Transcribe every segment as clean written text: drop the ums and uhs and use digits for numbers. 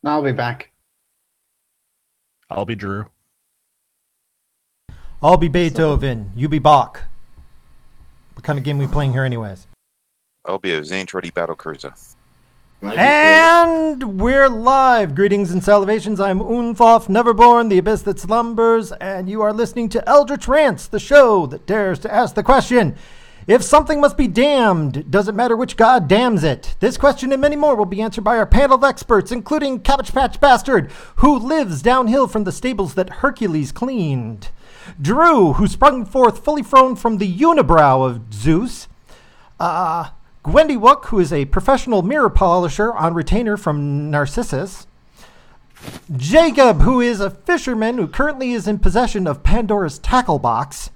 I'll be back. I'll be Drew. I'll be Beethoven. You be Bach. What kind of game are we playing here anyways? I'll be a Zaintruddy Battle Cruiser. And we're live. Greetings and salutations. I'm Unfoff, Neverborn, the abyss that slumbers, and you are listening to Eldritch Rants, the show that dares to ask the question, if something must be damned, does it matter which god damns it? This question and many more will be answered by our panel of experts, including Cabbage Patch Bastard, who lives downhill from the stables that Hercules cleaned. Drew, who sprung forth fully thrown from the unibrow of Zeus. Gwendy Wook, who is a professional mirror polisher on retainer from Narcissus. Jacob, who is a fisherman who currently is in possession of Pandora's tackle box.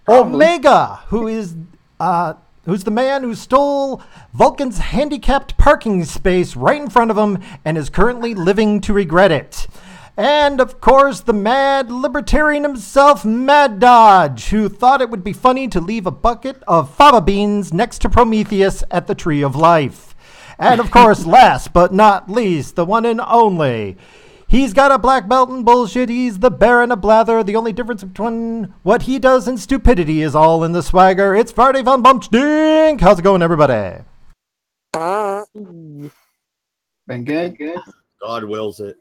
Omega, who's the man who stole Vulcan's handicapped parking space right in front of him and is currently living to regret it. And, of course, the mad libertarian himself, Mad Dodge, who thought it would be funny to leave a bucket of fava beans next to Prometheus at the Tree of Life. And, of course, last but not least, the one and only. He's got a black belt in bullshit. He's the Baron of Blather. The only difference between what he does and stupidity is all in the swagger. It's Friday Von Bumpstink. How's it going, everybody? Been good. God wills it.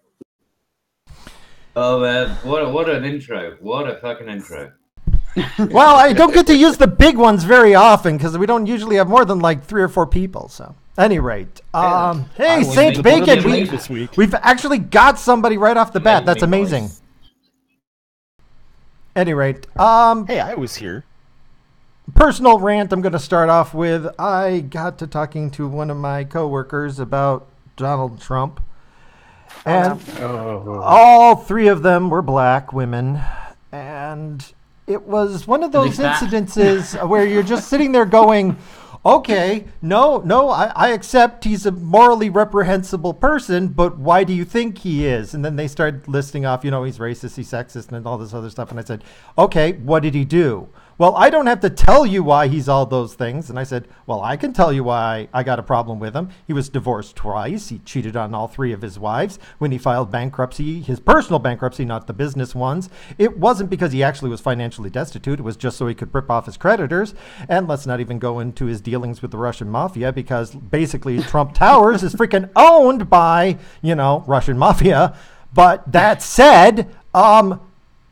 Oh man, what an intro. What a fucking intro. Well, I don't get to use the big ones very often because we don't usually have more than like 3 or 4 people. So, at any rate, hey, Saint Bacon, we've actually got somebody right off the bat. That's amazing. Any rate, Hey, I was here. Personal rant I'm going to start off with. I got to talking to one of my coworkers about Donald Trump. And all 3 of them were black women. And it was one of those incidences where you're just sitting there going, okay, no, I accept he's a morally reprehensible person, but why do you think he is? And then they started listing off, he's racist, he's sexist, and all this other stuff. And I said, okay, what did he do? Well, I don't have to tell you why he's all those things. And I said, well, I can tell you why I got a problem with him. He was divorced twice. He cheated on all 3 of his wives. When he filed bankruptcy, his personal bankruptcy, not the business ones, it wasn't because he actually was financially destitute. It was just so he could rip off his creditors. And let's not even go into his dealings with the Russian mafia, because basically Trump Towers is freaking owned by, Russian mafia. But that said,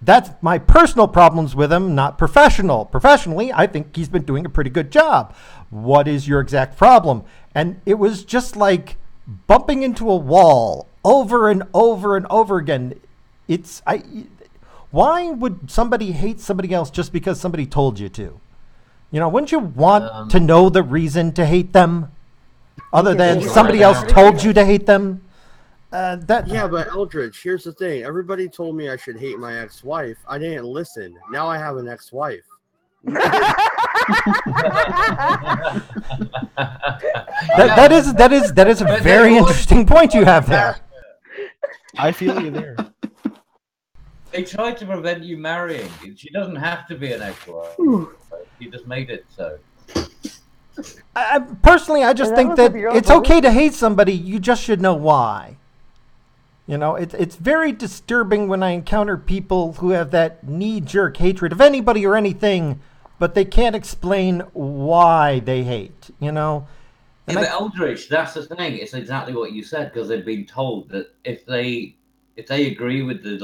that's my personal problems with him, not professional. Professionally, I think he's been doing a pretty good job. What is your exact problem? And it was just like bumping into a wall over and over and over again. Why would somebody hate somebody else just because somebody told you to? Wouldn't you want to know the reason to hate them other than somebody else told you to hate them? Yeah, but Eldritch, here's the thing. Everybody told me I should hate my ex-wife. I didn't listen. Now I have an ex-wife. that is a very interesting point you have there. I feel you there. They tried to prevent you marrying. She doesn't have to be an ex-wife. She just made it so. Personally, I just think that it's okay to hate somebody. You just should know why. It's very disturbing when I encounter people who have that knee-jerk hatred of anybody or anything, but they can't explain why they hate, But Eldritch, that's the thing. It's exactly what you said, because they've been told that if they agree with the,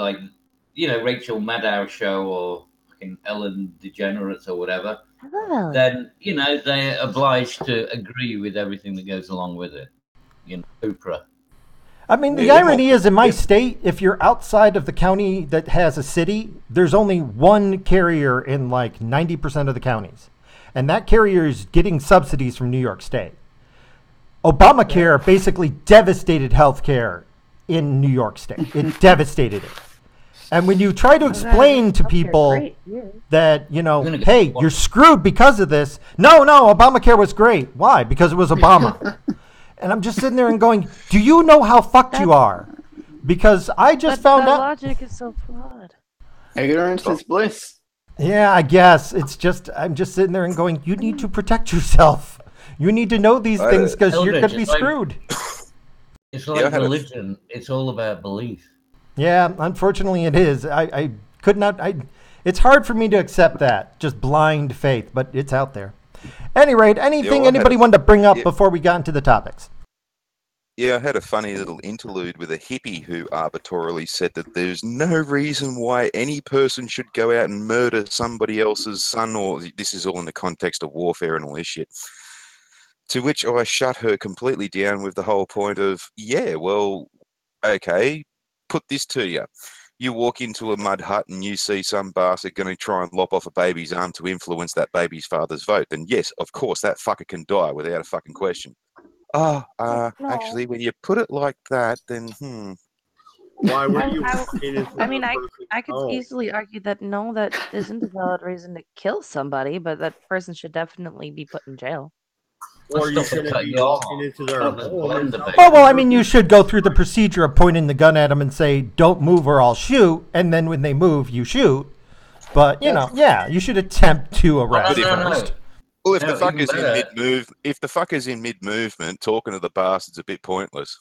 Rachel Maddow show or fucking Ellen DeGeneres or whatever, then, they're obliged to agree with everything that goes along with it. Oprah. I mean, the irony is in my state, if you're outside of the county that has a city, there's only one carrier in like 90% of the counties. And that carrier is getting subsidies from New York State. Obamacare basically devastated healthcare in New York State. It devastated it. And when you try to explain to people that, hey, you're screwed because of this. No, Obamacare was great. Why? Because it was Obama. And I'm just sitting there and going, do you know how fucked you are? Because I just found out. That logic is so flawed. Ignorance is bliss. Yeah, I guess. I'm just sitting there and going, you need to protect yourself. You need to know these things because you're going to be screwed. It's like religion. It's all about belief. Yeah, unfortunately it is. I could not. It's hard for me to accept that, just blind faith, but it's out there. Any rate, anything anybody wanted to bring up before we got into the topics? Yeah, I had a funny little interlude with a hippie who arbitrarily said that there's no reason why any person should go out and murder somebody else's son, or this is all in the context of warfare and all this shit. To which I shut her completely down with the whole point of, yeah, well, okay, put this to you. You walk into a mud hut and you see some bastard going to try and lop off a baby's arm to influence that baby's father's vote, then yes, of course, that fucker can die without a fucking question. No. Actually, when you put it like that, then, Why would you? I could easily argue that no, that isn't a valid reason to kill somebody, but that person should definitely be put in jail. Or you shouldn't be walking into their home. Oh, well, I mean, you should go through the procedure of pointing the gun at them and say, don't move or I'll shoot. And then when they move, you shoot. But, you know, yeah, you should attempt to arrest first. Well, if the fucker's in mid-movement, talking to the bastard's a bit pointless.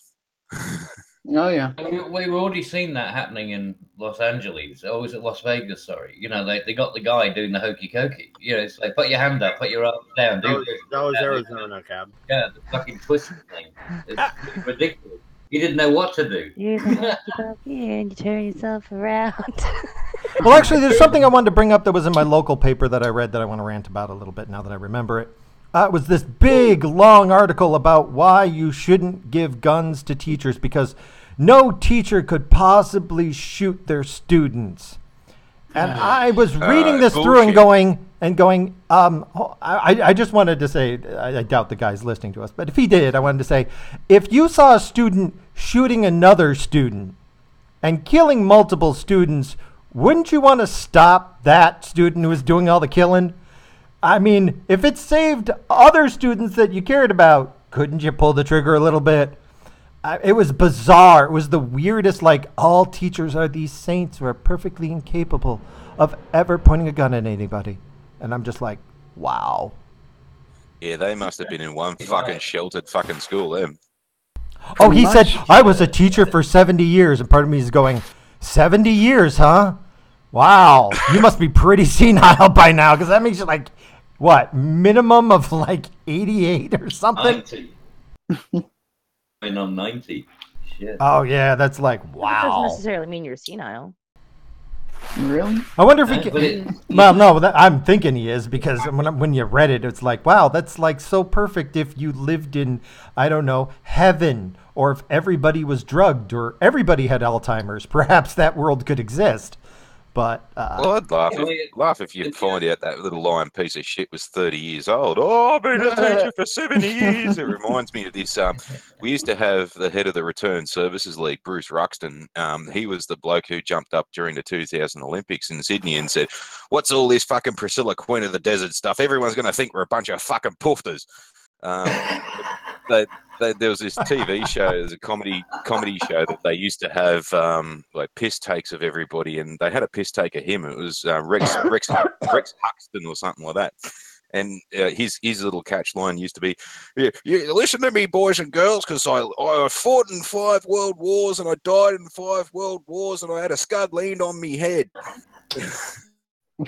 Oh, yeah. We've already seen that happening in Los Angeles. Oh, was it Las Vegas? Sorry. You know, they got the guy doing the hokey cokey. You know, it's like, put your hand up, put your arm down. That was Arizona, Cab. Yeah, the fucking twisting thing. It's ridiculous. You didn't know what to do. You have to go here and you turn yourself around. Well, actually, there's something I wanted to bring up that was in my local paper that I read that I want to rant about a little bit now that I remember it. It was this big, long article about why you shouldn't give guns to teachers because no teacher could possibly shoot their students. And I was reading this through and going, I just wanted to say, I doubt the guy's listening to us, but if he did, I wanted to say, if you saw a student shooting another student and killing multiple students, wouldn't you want to stop that student who was doing all the killing? I mean, if it saved other students that you cared about, couldn't you pull the trigger a little bit? It was bizarre. It was the weirdest, like, all teachers are these saints who are perfectly incapable of ever pointing a gun at anybody. And I'm just like, wow. Yeah, they must have been in one fucking sheltered fucking school, them. Oh, he said, I was a teacher for 70 years. And part of me is going, 70 years, huh? Wow. You must be pretty senile by now, because that makes you like, what, minimum of like 88 or something? 90. On 90. Shit. Oh, yeah, that's like, wow. That doesn't necessarily mean you're senile. Really? I wonder if he can. Well, no, I'm thinking he is, because when you read it, it's like, wow, that's like so perfect if you lived in, I don't know, heaven, or if everybody was drugged, or everybody had Alzheimer's. Perhaps that world could exist. But well, I'd laugh if you find out that little lying piece of shit was 30 years old. Oh, I've been a teacher for 70 years. It reminds me of this. We used to have the head of the Return Services League, Bruce Ruxton. He was the bloke who jumped up during the 2000 Olympics in Sydney and said, "What's all this fucking Priscilla Queen of the Desert stuff? Everyone's going to think we're a bunch of fucking poofters." There was this TV show, there's a comedy show that they used to have like piss takes of everybody, and they had a piss take of him. It was Rex Huxton or something like that. And his little catch line used to be, yeah, listen to me, boys and girls, because I fought in 5 world wars and I died in 5 world wars and I had a scud leaned on me head.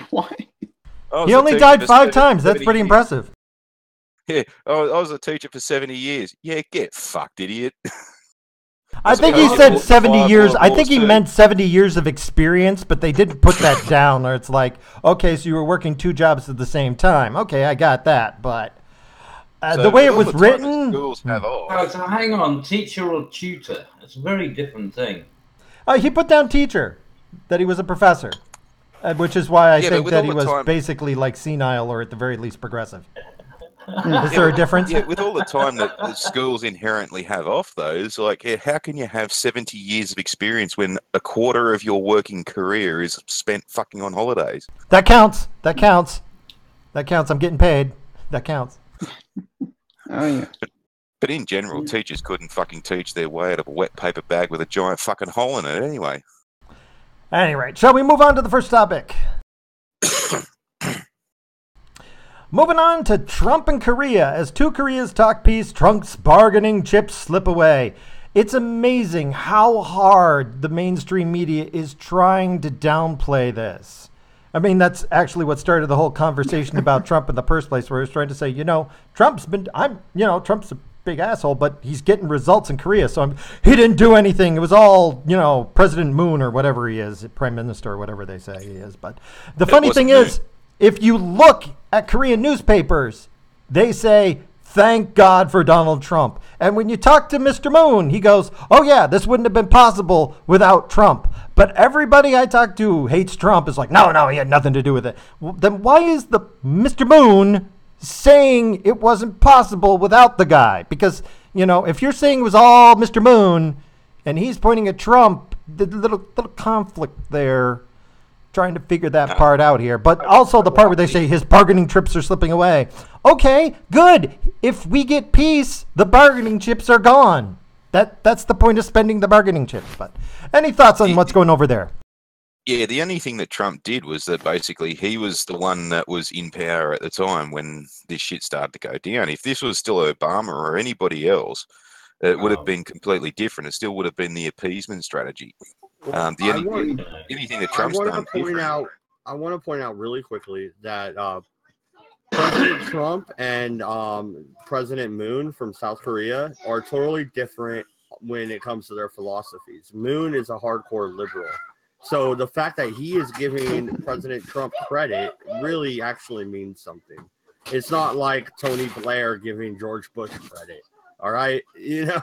What? He only died 5 times. That's pretty impressive. Yeah, I was a teacher for 70 years. Yeah, get fucked, idiot. I think he said 70 years. I think he meant 70 years of experience, but they didn't put that down. Or it's like, okay, so you were working 2 jobs at the same time. Okay, I got that. But the way it was written. Schools have so hang on, teacher or tutor? It's a very different thing. He put down teacher, that he was a professor, which is why I think that he was basically like senile or at the very least progressive. Is there a difference? Yeah, with all the time that schools inherently have off those, like, how can you have 70 years of experience when a quarter of your working career is spent fucking on holidays? That counts. That counts. That counts. I'm getting paid. That counts. Oh, yeah. But in general, teachers couldn't fucking teach their way out of a wet paper bag with a giant fucking hole in it anyway. Anyway, shall we move on to the first topic? Moving on to Trump and Korea. As 2 Koreas talk peace, Trump's bargaining chips slip away. It's amazing how hard the mainstream media is trying to downplay this. I mean, that's actually what started the whole conversation about Trump in the first place, where he was trying to say, Trump's a big asshole, but he's getting results in Korea. So he didn't do anything. It was all, President Moon or whatever he is, Prime Minister or whatever they say he is. But the funny thing is, if you look at Korean newspapers, they say, thank God for Donald Trump. And when you talk to Mr. Moon, he goes, oh, yeah, this wouldn't have been possible without Trump. But everybody I talk to who hates Trump is like, no, he had nothing to do with it. Well, then why is the Mr. Moon saying it wasn't possible without the guy? Because, if you're saying it was all Mr. Moon and he's pointing at Trump, the little conflict there, trying to figure that part out here. But also the part where they say his bargaining trips are slipping away. Okay, good. If we get peace, the bargaining chips are gone. That's the point of spending the bargaining chips. But any thoughts on what's going over there? Yeah, the only thing that Trump did was that basically he was the one that was in power at the time when this shit started to go down. If this was still Obama or anybody else, it would have been completely different. It still would have been the appeasement strategy. Anything that Trump's done. I want to point out really quickly that President Trump and President Moon from South Korea are totally different when it comes to their philosophies. Moon is a hardcore liberal. So the fact that he is giving President Trump credit really actually means something. It's not like Tony Blair giving George Bush credit. All right? Yeah.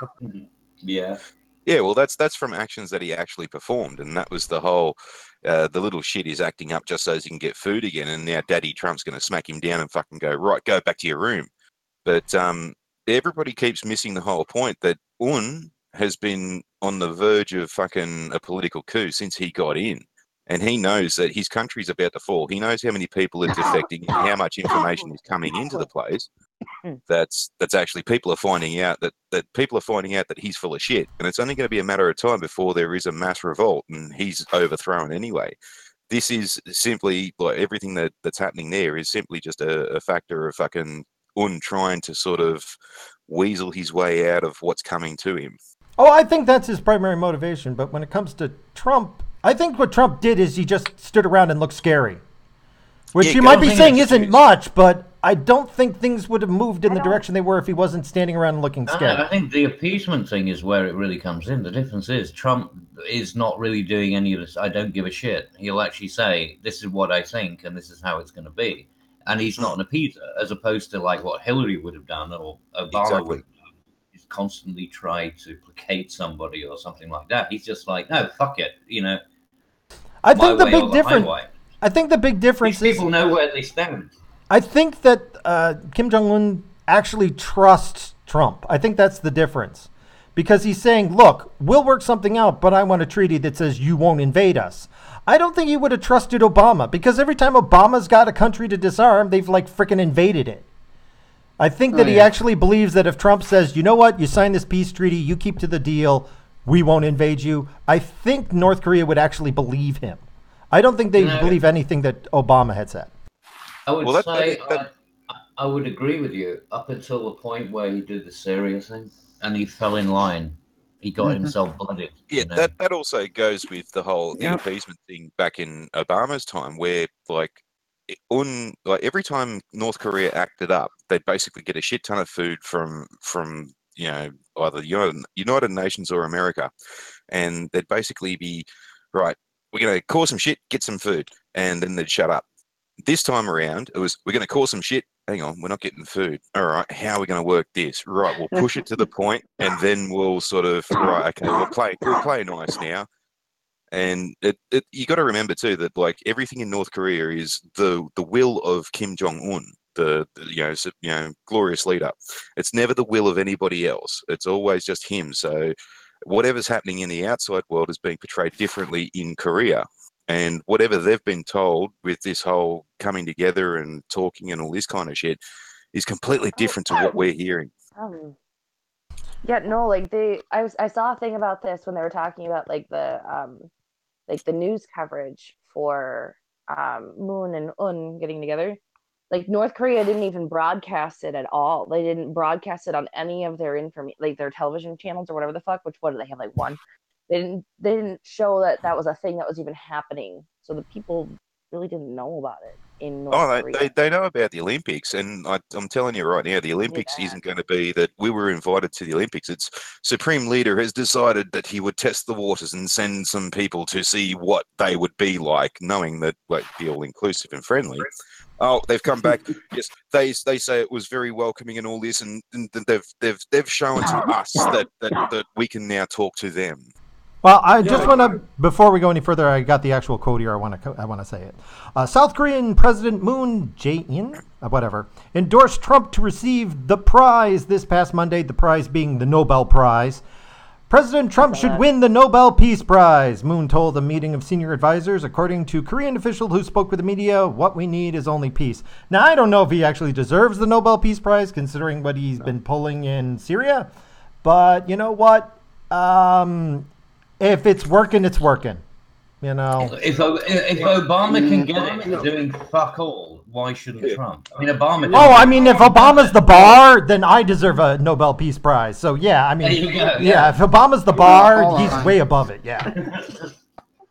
Yeah, well, that's from actions that he actually performed, and that was the whole, the little shit is acting up just so he can get food again, and now Daddy Trump's going to smack him down and fucking go, right, go back to your room. But everybody keeps missing the whole point that Un has been on the verge of fucking a political coup since he got in, and he knows that his country's about to fall. He knows how many people are defecting and how much information is coming into the place. That's actually people are finding out that he's full of shit, and it's only going to be a matter of time before there is a mass revolt and he's overthrown anyway. This is simply like everything that's happening there is simply just a factor of fucking Un trying to sort of weasel his way out of what's coming to him. Oh, I think that's his primary motivation. But when it comes to Trump, I think what Trump did is he just stood around and looked scary. Which you might be saying isn't much, but I don't think things would have moved in the direction they were if he wasn't standing around and looking scared. I think the appeasement thing is where it really comes in. The difference is Trump is not really doing any of this. I don't give a shit. He'll actually say, this is what I think and this is how it's going to be. And he's not an appeaser, as opposed to like what Hillary would have done or Obama would have done. He's constantly tried to placate somebody or something like that. He's just like, no, fuck it. I think the big difference... I think the big difference is people know where they stand. I think that Kim Jong-un actually trusts Trump. I think that's the difference. Because he's saying, look, we'll work something out, but I want a treaty that says you won't invade us. I don't think he would have trusted Obama, because every time Obama's got a country to disarm, they've like freaking invaded it. I think that he actually believes that if Trump says, you know what, you sign this peace treaty, you keep to the deal, we won't invade you, I think North Korea would actually believe him. I don't think they believe anything that Obama had said. I would I would agree with you up until the point where he did the Syria thing and he fell in line. He got himself blooded. Yeah, that also goes with the whole appeasement thing back in Obama's time, where like every time North Korea acted up, they'd basically get a shit ton of food from either United Nations or America, and they'd basically be right. We're going to cause some shit, get some food, and then they'd shut up. This time around, it was, we're going to cause some shit. Hang on, we're not getting food. All right, how are we going to work this? Right, we'll push it to the point, and then we'll sort of, right, okay, we'll play nice now. And you got to remember too that like everything in North Korea is the will of Kim Jong Un, the glorious leader. It's never the will of anybody else. It's always just him. So whatever's happening in the outside world is being portrayed differently in Korea. And whatever they've been told with this whole coming together and talking and all this kind of shit is completely different to what we're hearing. Yeah, no, like I saw a thing about this when they were talking about like the news coverage for Moon and Un getting together. Like North Korea didn't even broadcast it at all. They didn't broadcast it on any of their like their television channels or whatever the fuck. Which what do they have? Like one. They didn't show that that was a thing that was even happening. So the people really didn't know about it in North Korea. They know about the Olympics, and I'm telling you right now, the Olympics isn't going to be that we were invited to the Olympics. It's Supreme Leader has decided that he would test the waters and send some people to see what they would be like, knowing that be all inclusive and friendly. Oh, they've come back. Yes, they say it was very welcoming and all this, and they've shown to us that we can now talk to them. Well, I just want to, before we go any further, I got the actual quote here. I want to say it. South Korean President Moon Jae-in, whatever, endorsed Trump to receive the prize this past Monday, the prize being the Nobel Prize. President Trump should win the Nobel Peace Prize, Moon told a meeting of senior advisors. According to Korean official who spoke with the media, what we need is only peace. Now, I don't know if he actually deserves the Nobel Peace Prize, considering what he's been pulling in Syria. But you know what? If it's working, it's working. You know. If Obama can get it for doing fuck all, why shouldn't Trump? I mean, Obama. If Obama's the bar, then I deserve a Nobel Peace Prize. So yeah, I mean, there you go, yeah. If Obama's the bar, he's way above it. Yeah.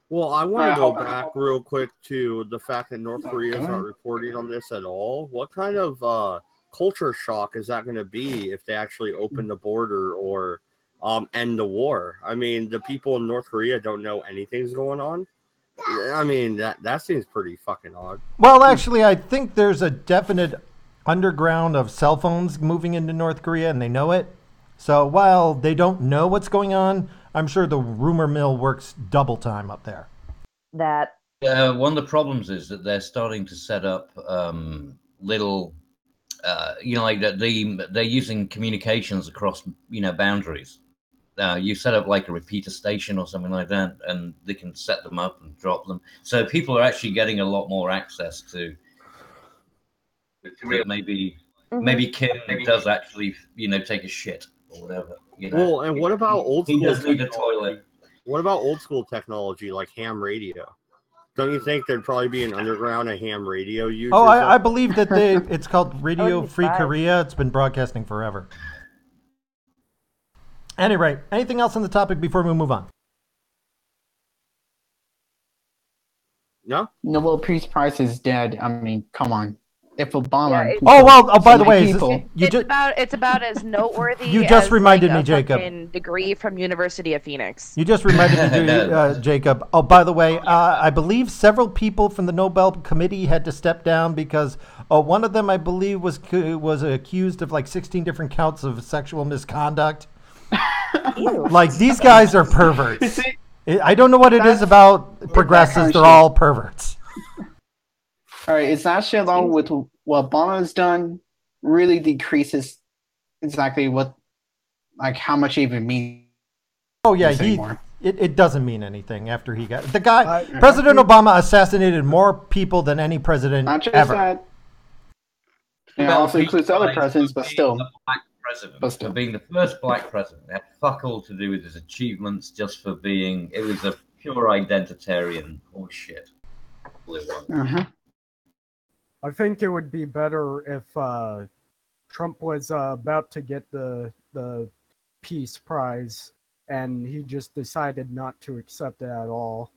Well, I want to go back real quick to the fact that North Korea is not reporting on this at all. What kind of culture shock is that going to be if they actually open the border or end the war? I mean, the people in North Korea don't know anything's going on. I mean, that seems pretty fucking odd. Well, actually, I think there's a definite underground of cell phones moving into North Korea, and they know it. So while they don't know what's going on, I'm sure the rumor mill works double time up there. One of the problems is that they're starting to set up little, like they're using communications across, boundaries. You set up like a repeater station or something like that, and they can set them up and drop them. So people are actually getting a lot more access to maybe Kim does actually, take a shit or whatever. Well, and what about old school? He does need a toilet. What about old school technology like ham radio? Don't you think there'd probably be an underground of ham radio users? Oh, I believe that it's called Radio Free Korea. It's been broadcasting forever. Anyway, anything else on the topic before we move on? No? Nobel Peace Prize is dead. I mean, come on. If Obama... by the way, it's about as noteworthy you just as reminded like me, Jacob. Degree from University of Phoenix. You just reminded me, Jacob. Oh, by the way, I believe several people from the Nobel Committee had to step down because one of them, I believe, was accused of like 16 different counts of sexual misconduct. Like, these guys are perverts. I don't know what it is about progressives. They're all perverts. All right, it's actually along with what Obama has done really decreases exactly how much it even means. Oh yeah, it doesn't mean anything after he got the guy. President Obama assassinated more people than any president not just ever. That. It also includes other presidents, but still. For being the first black president, it had fuck all to do with his achievements. Just for being, it was a pure identitarian horseshit. I think it would be better if Trump was about to get the Peace Prize and he just decided not to accept it at all.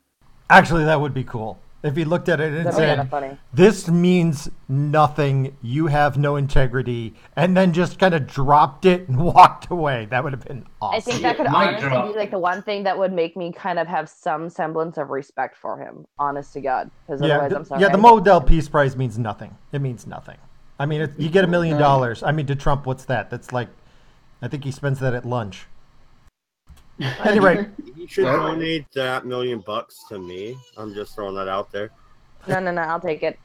Actually, that would be cool. If he looked at it and said, this means nothing, you have no integrity, and then just kind of dropped it and walked away. That would have been awesome. I think that could honestly be like the one thing that would make me kind of have some semblance of respect for him, honest to God. Because otherwise, I'm sorry. Yeah, the Nobel Peace Prize means nothing. It means nothing. I mean, you get $1 million. I mean, to Trump, what's that? That's like, I think he spends that at lunch. Anyway, you should donate that $1 million to me. I'm just throwing that out there. No, I'll take it.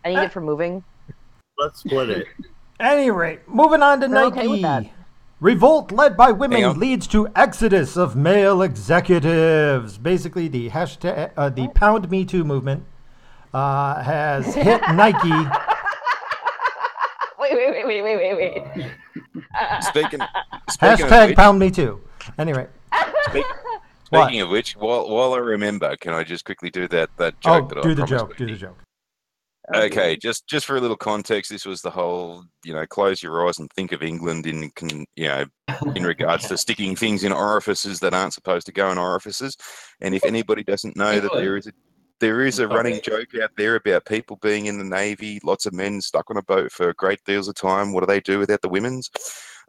I need it for moving. Let's split it. Anyway, moving on to Nike. Okay, revolt led by women leads to exodus of male executives. Basically, the hashtag, the Pound Me Too movement has hit Nike. Wait. Speaking hashtag of which, Pound Me Too. Anyway. Speaking of which, while I remember, can I just quickly do that joke? Do the joke. Okay, just for a little context, this was the whole, close your eyes and think of England in regards to sticking things in orifices that aren't supposed to go in orifices. And if anybody doesn't know that there is a running joke out there about people being in the Navy, lots of men stuck on a boat for great deals of time. What do they do without the women's?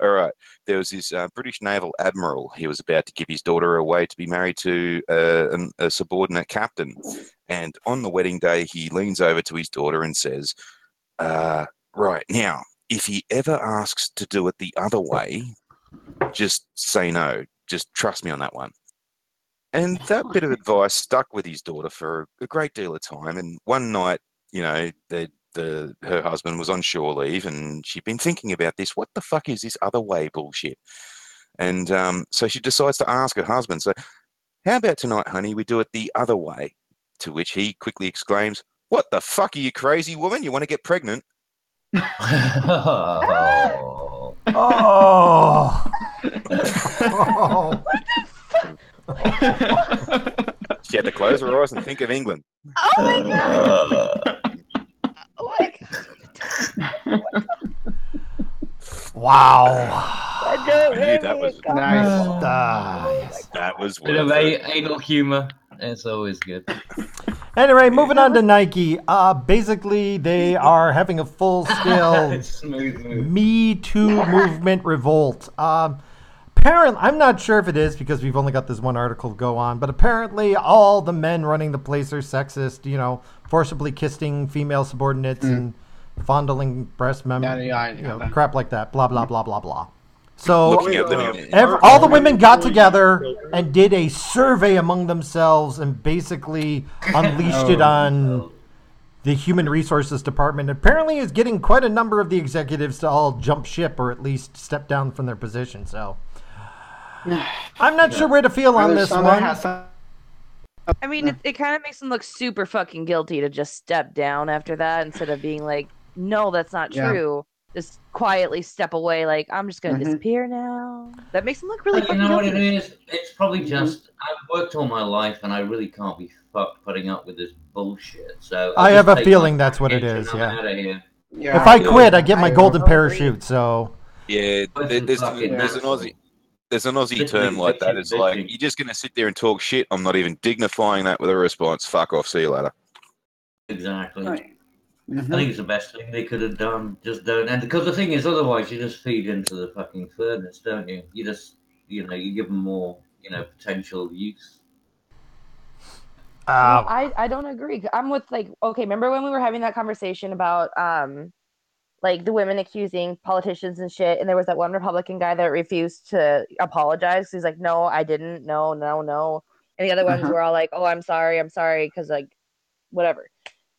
All right. There was this British naval admiral. He was about to give his daughter away to be married to a subordinate captain. And on the wedding day, he leans over to his daughter and says, right, now, if he ever asks to do it the other way, just say no. Just trust me on that one. And that bit of advice stuck with his daughter for a great deal of time. And one night, her husband was on shore leave and she'd been thinking about this. What the fuck is this other way bullshit? And so she decides to ask her husband, so how about tonight, honey, we do it the other way? To which he quickly exclaims, what the fuck are you, crazy woman? You want to get pregnant? Oh. She had to close her eyes and think of England. Oh my god! Oh my god! Wow. That was nice. That was Bit of worth it. anal humor. It's always good. Anyway, moving on to Nike. Basically, they are having a full-scale Smooth move. Me Too movement revolt. Apparently, I'm not sure if it is because we've only got this one article to go on, but apparently all the men running the place are sexist, forcibly kissing female subordinates and fondling breast members, crap like that, blah, blah, blah, blah, blah. So all the women got together and did a survey among themselves and basically unleashed it on the Human Resources Department. Apparently is getting quite a number of the executives to all jump ship or at least step down from their position. So I'm not sure where to feel on this one. I mean, it kind of makes them look super fucking guilty to just step down after that instead of being like, no, that's not true. Just quietly step away, like, I'm just going to disappear now. That makes them look really fucking guilty. What it is? It's probably just, I've worked all my life and I really can't be fucked putting up with this bullshit. So I have a feeling that's what it is, Out of here. If I quit, I get my golden parachute, so... Yeah, there's an Aussie term like that. It's like, you're just going to sit there and talk shit. I'm not even dignifying that with a response. Fuck off. See you later. Exactly. Right. I think it's the best thing they could have done. Just don't. And because the thing is, otherwise you just feed into the fucking furnace, don't you? You just, you give them more, potential use. I don't agree. I'm with okay, remember when we were having that conversation about the women accusing politicians and shit, and there was that one Republican guy that refused to apologize. He's like, no, I didn't. No. And the other ones were all like, oh, I'm sorry, because whatever.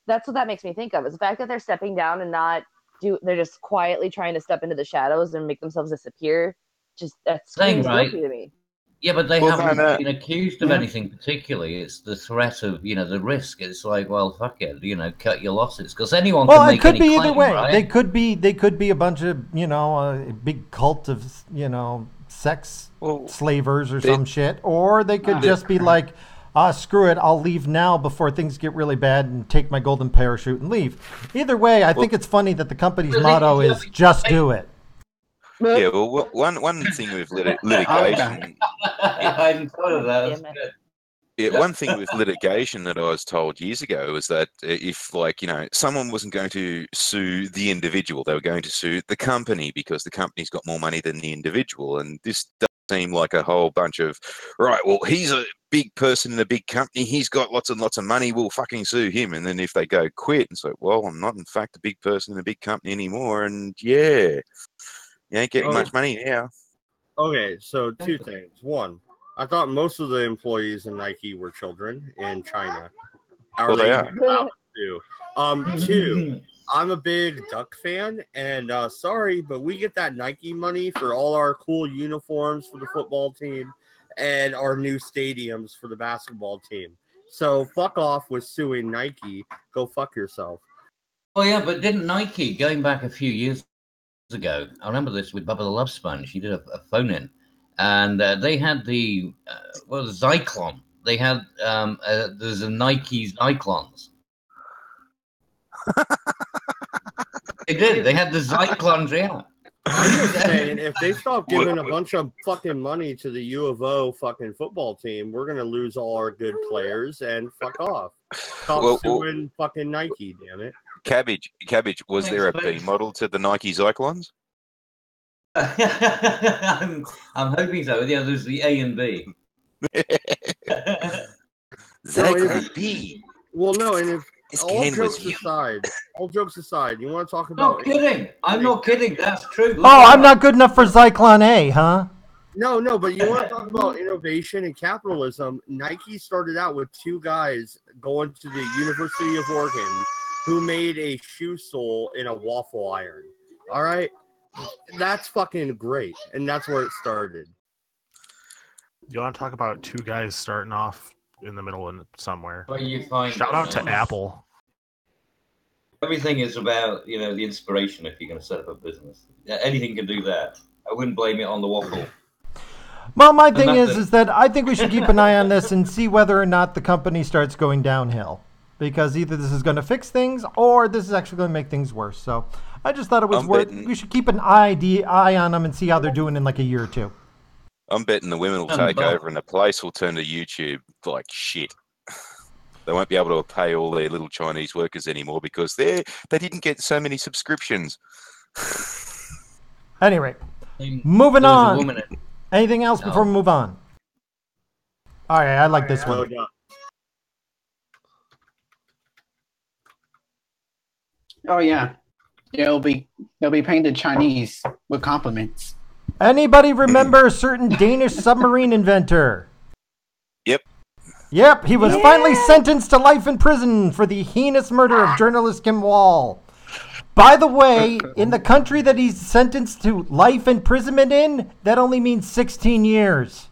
That's what that makes me think of, is the fact that they're stepping down and they're just quietly trying to step into the shadows and make themselves disappear. That screams guilty to me. Yeah, but they haven't been accused of anything particularly. It's the threat of, the risk. It's like, well, fuck it, cut your losses, because anyone can make any claim. Well, it could be either way. Right? They could be a bunch of, a big cult of, sex slavers or some shit, or they could just be like, screw it, I'll leave now before things get really bad and take my golden parachute and leave. Either way, I think it's funny that the company's motto is just do it. Yeah, well, one thing with litigation... I hadn't thought of that. Yeah, one thing with litigation that I was told years ago was that if, someone wasn't going to sue the individual, they were going to sue the company because the company's got more money than the individual. And this does seem like a whole bunch of, right, well, he's a big person in a big company, he's got lots and lots of money, we'll fucking sue him. And then if they go quit and say, well, I'm not in fact a big person in a big company anymore, and you ain't getting much money now. Okay, so two things. One, I thought most of the employees in Nike were children in China. They are. Two, I'm a big Duck fan, and sorry, but we get that Nike money for all our cool uniforms for the football team and our new stadiums for the basketball team. So fuck off with suing Nike. Go fuck yourself. Oh yeah, but didn't Nike, going back a few years ago, I remember this with Bubba the Love Sponge, he did a phone-in, and they had the Zyklon. They had there's a Nike Zyklons. They did. They had the Zyklon out. I'm just saying, if they stop giving a bunch of fucking money to the U of O fucking football team, we're gonna lose all our good players and fuck off. Stop suing fucking Nike, damn it. Cabbage, was there a B model to the Nike Zyklons? I'm hoping so. Yeah, there's the A and B. Zyklon B. Well, no, and if all jokes aside, you want to talk about? Not kidding. I'm not kidding. That's true. I'm not good enough for Zyklon A, huh? No, but you want to talk about innovation and capitalism? Nike started out with two guys going to the University of Oregon who made a shoe sole in a waffle iron. All right, that's fucking great, and that's where it started. You want to talk about two guys starting off in the middle and somewhere? Where you find Shout out to Apple. Everything is about the inspiration. If you're going to set up a business, anything can do that. I wouldn't blame it on the waffle. Well, my thing is that I think we should keep an eye on this and see whether or not the company starts going downhill. Because either this is going to fix things or this is actually going to make things worse. So I just thought it was we should keep an eye on them and see how they're doing in like a year or two. I'm betting the women will take over and the place will turn to YouTube like shit. They won't be able to pay all their little Chinese workers anymore because they didn't get so many subscriptions. Anyway, moving on. Anything else before we move on? All right, I like this one. Oh yeah, they'll be painted Chinese with compliments. Anybody remember a certain Danish submarine inventor? Yep, he was finally sentenced to life in prison for the heinous murder of journalist Kim Wall. By the way, in the country that he's sentenced to life imprisonment in, that only means 16 years.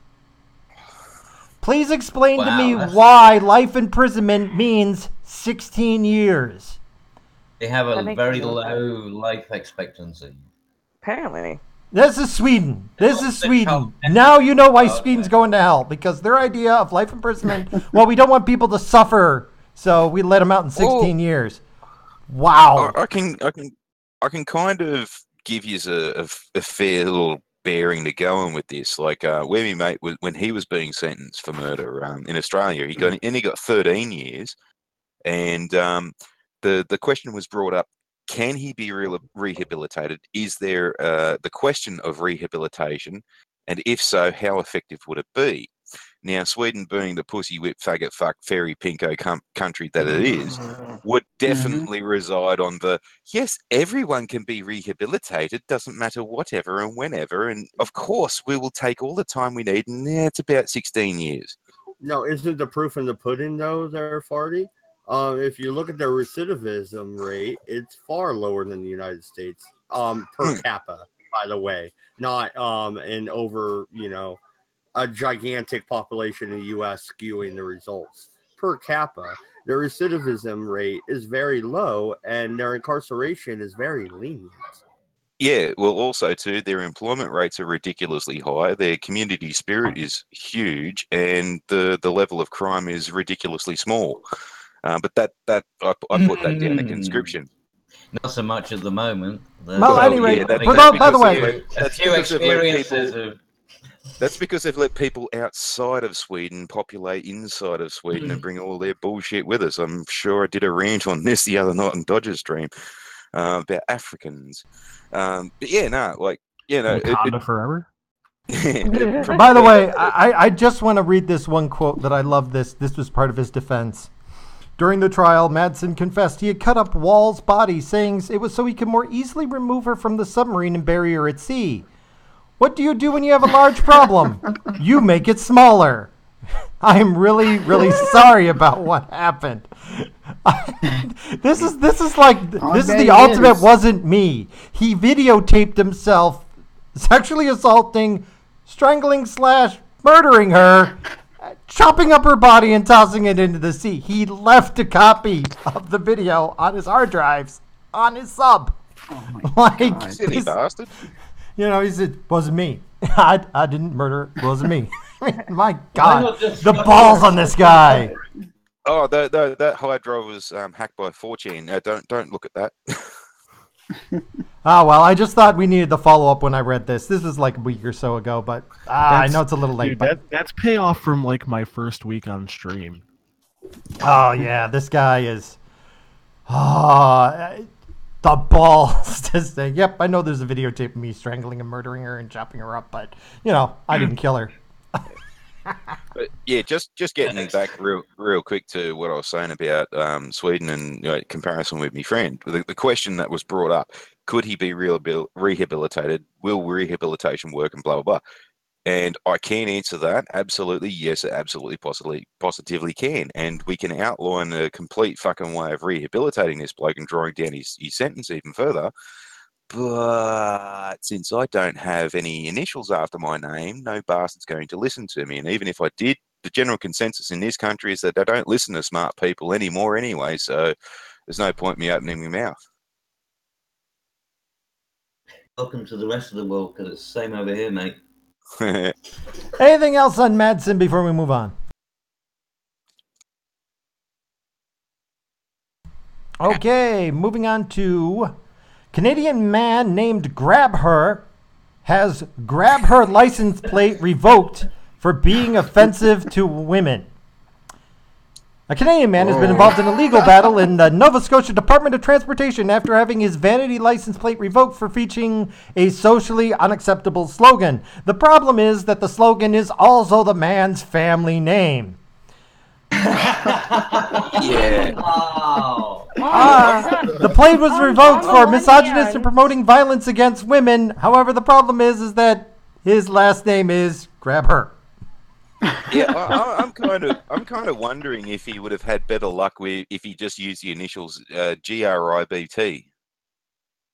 Please explain to me why life imprisonment means 16 years. They have a very low life expectancy. Apparently. This is Sweden. Now you know why Sweden's going to hell, because their idea of life imprisonment, well, we don't want people to suffer, so we let them out in 16 years. Wow. I can kind of give you a fair little bearing to go on with this. Like where my mate was, when he was being sentenced for murder in Australia, he got 13 years, and the question was brought up: can he be rehabilitated? Is there the question of rehabilitation? And if so, how effective would it be? Now, Sweden, being the pussy whip, faggot, fuck, fairy, pinko country that it is, would definitely reside on the, yes, everyone can be rehabilitated, doesn't matter whatever and whenever. And of course, we will take all the time we need. And it's about 16 years. No, isn't the proof in the pudding, though, there, Farty? If you look at the recidivism rate, it's far lower than the United States per capita, by the way, not in over, a gigantic population in the U.S. skewing the results. Per capita, their recidivism rate is very low and their incarceration is very lenient. Yeah, well, also, too, their employment rates are ridiculously high. Their community spirit is huge and the level of crime is ridiculously small. But I put that down in conscription. Not so much at the moment. Well, anyway, by the way, a few experiences that's because they've let people outside of Sweden populate inside of Sweden and bring all their bullshit with us. I'm sure I did a rant on this the other night on Dodger Stream about Africans. But yeah, no, like, Wakanda forever. By the way, I just want to read this one quote that I love. This was part of his defense. During the trial, Madsen confessed he had cut up Wall's body, saying it was so he could more easily remove her from the submarine and bury her at sea. What do you do when you have a large problem? You make it smaller. I am really, really sorry about what happened. This is the ultimate wasn't me. He videotaped himself sexually assaulting, strangling / murdering her, chopping up her body and tossing it into the sea. He left a copy of the video on his hard drives, on his sub. Oh my God. Silly bastard. He said, wasn't me. I didn't murder her. It wasn't me. My God. The balls on this guy. Oh, that hard drive was hacked by 4chan. Don't look at that. Oh, well, I just thought we needed the follow-up when I read this. This was like a week or so ago, but I know it's a little late. Dude, but... that's payoff from like my first week on stream. Oh, yeah, this guy is... the balls to say, yep, I know there's a videotape of me strangling and murdering her and chopping her up, but, I didn't kill her. But yeah, just getting back real quick to what I was saying about Sweden and comparison with my friend. The question that was brought up: could he be rehabilitated? Will rehabilitation work? And blah blah blah. And I can answer that absolutely. Yes, it absolutely, positively can. And we can outline a complete fucking way of rehabilitating this bloke and drawing down his sentence even further. But since I don't have any initials after my name, no bastard's going to listen to me. And even if I did, the general consensus in this country is that they don't listen to smart people anymore anyway, so there's no point in me opening my mouth. Welcome to the rest of the world, because it's the same over here, mate. Anything else on Madsen before we move on? Okay, moving on to Canadian man named Grabher has Grabher license plate revoked for being offensive to women. A Canadian man has been involved in a legal battle in the Nova Scotia Department of Transportation after having his vanity license plate revoked for featuring a socially unacceptable slogan. The problem is that the slogan is also the man's family name. Yeah. Wow. The plate was revoked for misogynist and promoting violence against women. However, the problem is that his last name is Grabher. Yeah, I'm kind of wondering if he would have had better luck if he just used the initials GRIBT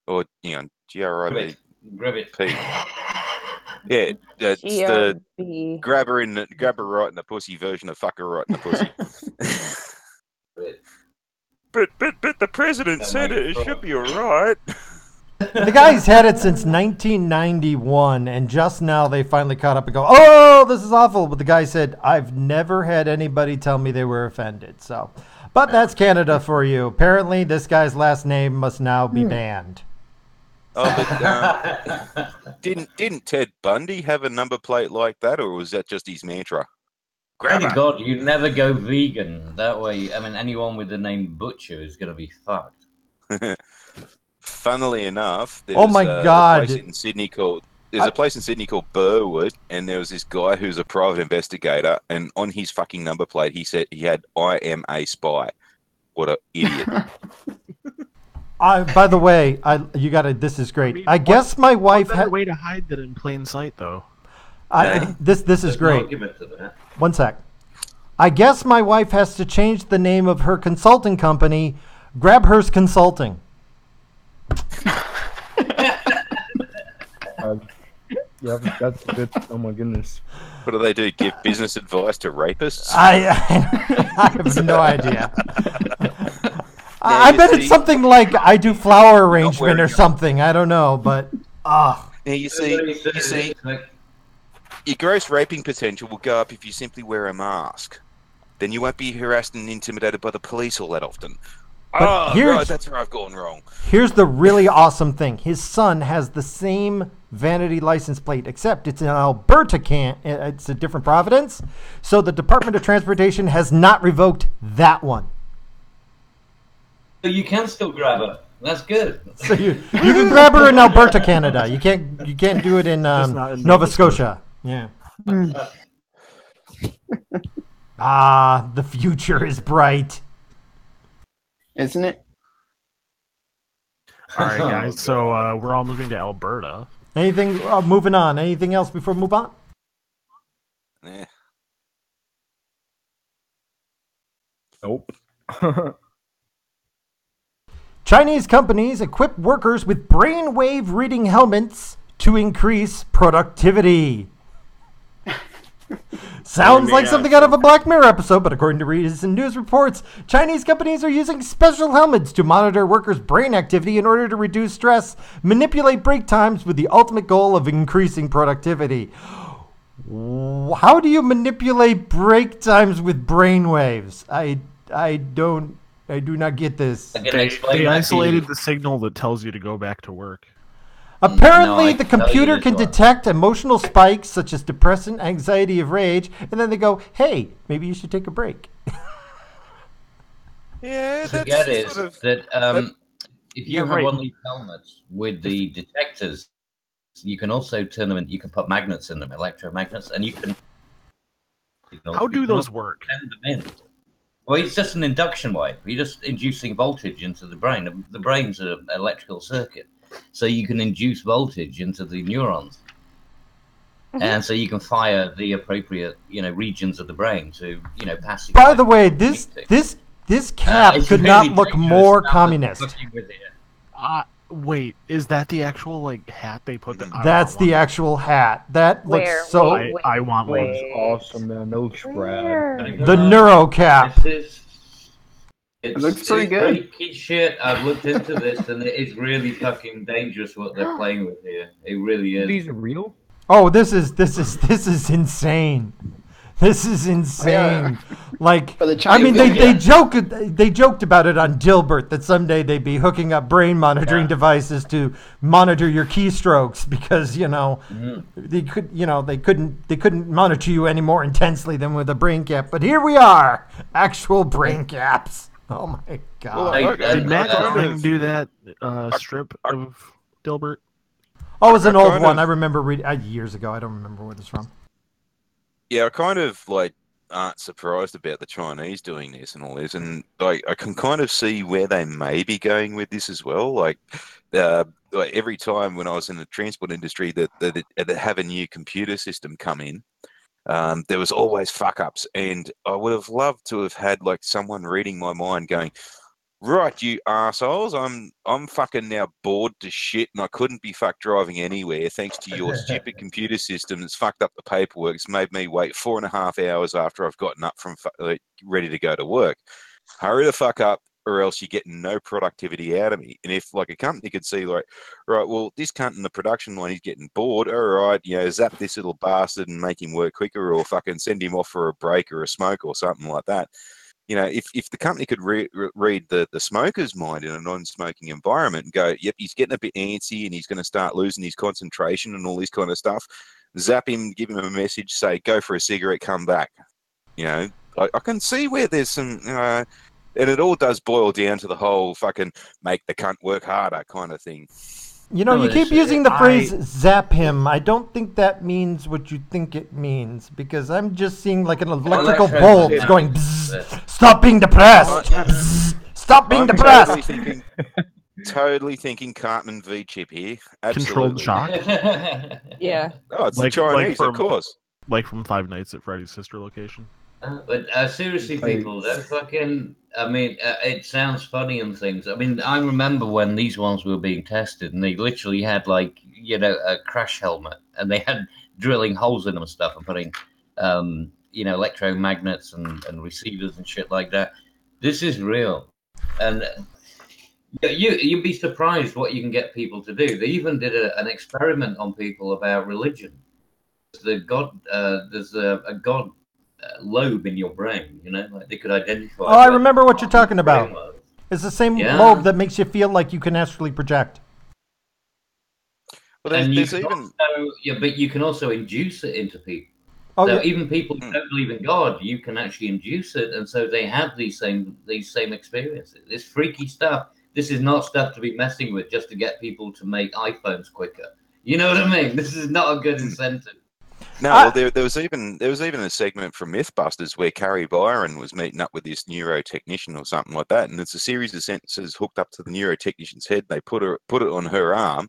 or GRIBT. Yeah, it's the grabber right in the pussy version of fucker right in the pussy. but the president said it should be all right. The guy's had it since 1991, and just now they finally caught up and go, oh, this is awful. But the guy said, I've never had anybody tell me they were offended. So, but that's Canada for you. Apparently, this guy's last name must now be banned. Oh, but didn't Ted Bundy have a number plate like that, or was that just his mantra? Thank God you never go vegan. That way, I mean, anyone with the name Butcher is going to be fucked. Funnily enough, there's God. a place in Sydney called Burwood, and there was this guy who's a private investigator, and on his fucking number plate he said he had "I am a spy." What an idiot! By the way, this is great. I guess my wife had a way to hide that in plain sight, though. This is great. One sec. I guess my wife has to change the name of her consulting company, Grabher's Consulting. Yeah, that's good. Oh my goodness. What do they do? Give business advice to rapists? I have no idea. I bet it's something like I do flower arrangement or something. I don't know, but Now you see, your gross raping potential will go up if you simply wear a mask. Then you won't be harassed and intimidated by the police all that often. Right, that's where I've gone wrong. Here's the really awesome thing. His son has the same vanity license plate, except it's in Alberta, it's a different province. So the Department of Transportation has not revoked that one. So you can still grab her. That's good. So you can grab her in Alberta, Canada. You can't do it in Nova Scotia. Yeah. The future is bright. Isn't it? All right, guys. So we're all moving to Alberta. Anything? Moving on. Anything else before we move on? Yeah. Nope. Chinese companies equip workers with brainwave reading helmets to increase productivity. Sounds like something out of a Black Mirror episode, but according to recent news reports, Chinese companies are using special helmets to monitor workers' brain activity in order to reduce stress, manipulate break times with the ultimate goal of increasing productivity. How do you manipulate break times with brain waves? do not get this. I can explain They that to isolated you. the signal that tells you to go back to work. Apparently, No, I the can tell you computer this can one. detect emotional spikes such as depression, anxiety, of rage, and then they go, "Hey, maybe you should take a break." Yeah, Forget that's is sort of. that if you Yeah, have right. one of these helmets with the detectors, you can also turn them. You can put magnets in them, electromagnets, and you can. How do you can those also work? send them in. Well, it's just an induction wire. You're just inducing voltage into the brain. The brain's an electrical circuit, so you can induce voltage into the neurons, and so you can fire the appropriate, regions of the brain to, pass. By the way, this cap It's could really not look dangerous more stuff communist. that's fucking with you. Wait, is that the actual hat they put? That's the actual hat. That Where? looks so. Wait, I want one. Looks awesome, man. That looks rad. The neuro cap. It looks pretty good. Freaky shit. I've looked into this, and it is really fucking dangerous what they're playing with here. It really is. These are real? Oh, this is insane. This is insane. Like, For the I mean, Chinese, they joked about it on Dilbert that someday they'd be hooking up brain monitoring devices to monitor your keystrokes because they couldn't monitor you any more intensely than with a brain cap. But here we are, actual brain caps. Oh my god! Did Matt Groening do that strip of Dilbert? Oh, it was an I old kind one. of- I remember reading years ago. I don't remember what it's from. Yeah, I kind of aren't surprised about the Chinese doing this and all this, and I can kind of see where they may be going with this as well. Like every time when I was in the transport industry that have a new computer system come in, there was always fuck ups, and I would have loved to have had like someone reading my mind, going, "Right, you assholes, I'm fucking now bored to shit, and I couldn't be fucked driving anywhere thanks to your stupid computer system that's fucked up the paperwork. It's made me wait 4.5 hours after I've gotten up from ready to go to work. Hurry the fuck up, or else you're getting no productivity out of me." And if like a company could see like, right, well, this cunt in the production line, he's getting bored. All right, zap this little bastard and make him work quicker, or fucking send him off for a break or a smoke or something like that. If the company could read the smoker's mind in a non-smoking environment and go, yep, he's getting a bit antsy and he's going to start losing his concentration and all this kind of stuff, zap him, give him a message, say, go for a cigarette, come back. I can see where there's some, and it all does boil down to the whole fucking make the cunt work harder kind of thing. You keep using the phrase "zap him." I don't think that means what you think it means because I'm just seeing like an electrical bolt going. Bzz, stop being depressed. Bzz, stop being depressed. Totally thinking Cartman v Chip here. Absolutely. Controlled shock. Yeah. Oh, it's the Chinese, of course. Like from Five Nights at Freddy's sister location. But seriously, people, that fucking. I mean, it sounds funny and things. I mean, I remember when these ones were being tested, and they literally had like a crash helmet, and they had drilling holes in them and stuff, and putting electromagnets and receivers and shit like that. This is real, and you'd be surprised what you can get people to do. They even did an experiment on people about religion. There's a god lobe in your brain, like they could identify. Oh, I remember what you're talking about. It's the same lobe that makes you feel like you can astrally project. Well, but you can also induce it into people. Oh, so even people who don't believe in God, you can actually induce it, and so they have these same experiences. It's freaky stuff. This is not stuff to be messing with just to get people to make iPhones quicker. You know what I mean? This is not a good incentive. No, well, there was even a segment from MythBusters where Carrie Byron was meeting up with this neurotechnician or something like that, and it's a series of sensors hooked up to the neurotechnician's head. They put it on her arm,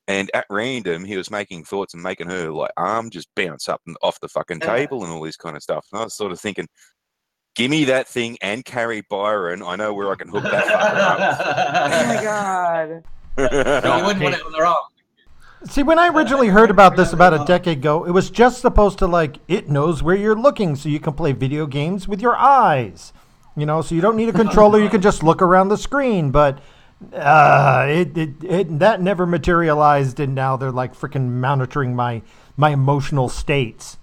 and at random he was making thoughts and making her like arm just bounce up and off the fucking table and all this kind of stuff. And I was sort of thinking, give me that thing and Carrie Byron. I know where I can hook that fucker up. Oh my god. You wouldn't want it on their arm. See, when I originally heard about this about a decade ago, it was just supposed to it knows where you're looking so you can play video games with your eyes. So you don't need a controller, you can just look around the screen. But that never materialized, and now they're like freaking monitoring my emotional states.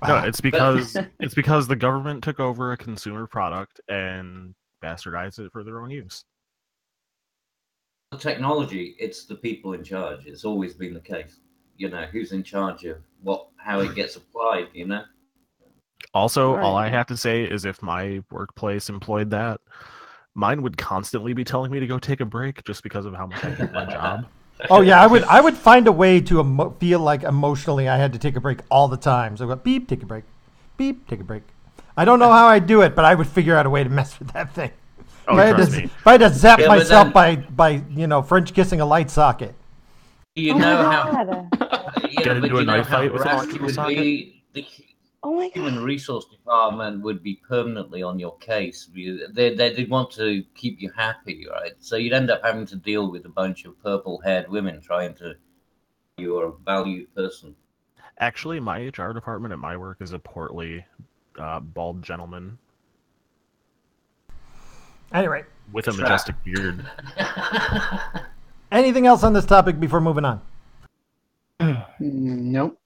No, it's because the government took over a consumer product and bastardized it for their own use. The technology, it's the people in charge. It's always been the case. Who's in charge of how it gets applied, Also, Right. all I have to say is if my workplace employed that, mine would constantly be telling me to go take a break just because of how much I hate my job. Oh yeah, I would find a way to feel like emotionally I had to take a break all the time. So I go beep, take a break, beep, take a break. I don't know how I do it, but I would figure out a way to mess with that thing. Oh, If I had to zap myself by French kissing a light socket. You know how Get into a knife fight with an electrical socket. The human resource department would be permanently on your case. They'd want to keep you happy, right? So you'd end up having to deal with a bunch of purple-haired women trying to you're a valued person. Actually, my HR department at my work is a portly, bald gentleman. Anyway. With a majestic beard. Anything else on this topic before moving on? Nope.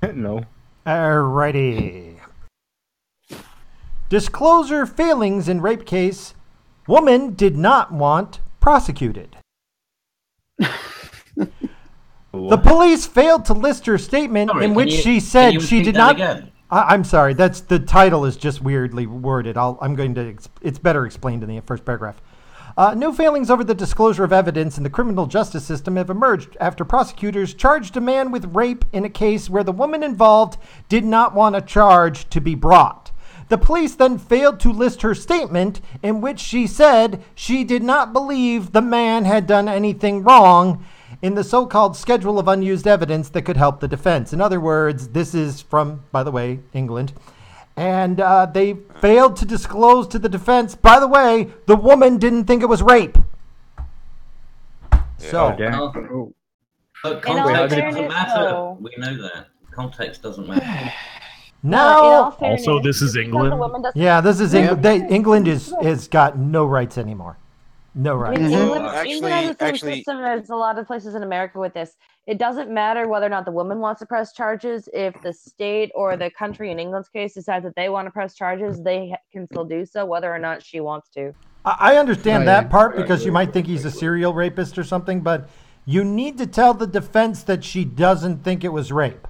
No. Alrighty. Disclosure failings in rape case. Woman did not want prosecuted. The police failed to list her statement in which she said she did not. I'm sorry. That's the title is just weirdly worded. It's better explained in the first paragraph. New failings over the disclosure of evidence in the criminal justice system have emerged after prosecutors charged a man with rape in a case where the woman involved did not want a charge to be brought. The police then failed to list her statement in which she said she did not believe the man had done anything wrong in the so-called schedule of unused evidence that could help the defense. In other words, this is from, by the way, England. And they failed to disclose to the defense, by the way, the woman didn't think it was rape. So, context doesn't matter. We know that. Context doesn't matter. Now, also, this is England. Yeah, this is England. England has got no rights anymore. No rights. England has the same system as a lot of places in America with this. It doesn't matter whether or not the woman wants to press charges. If the state or the country, in England's case, decides that they want to press charges, they can still do so, whether or not she wants to. I understand that part because you might think he's a serial rapist or something, but you need to tell the defense that she doesn't think it was rape.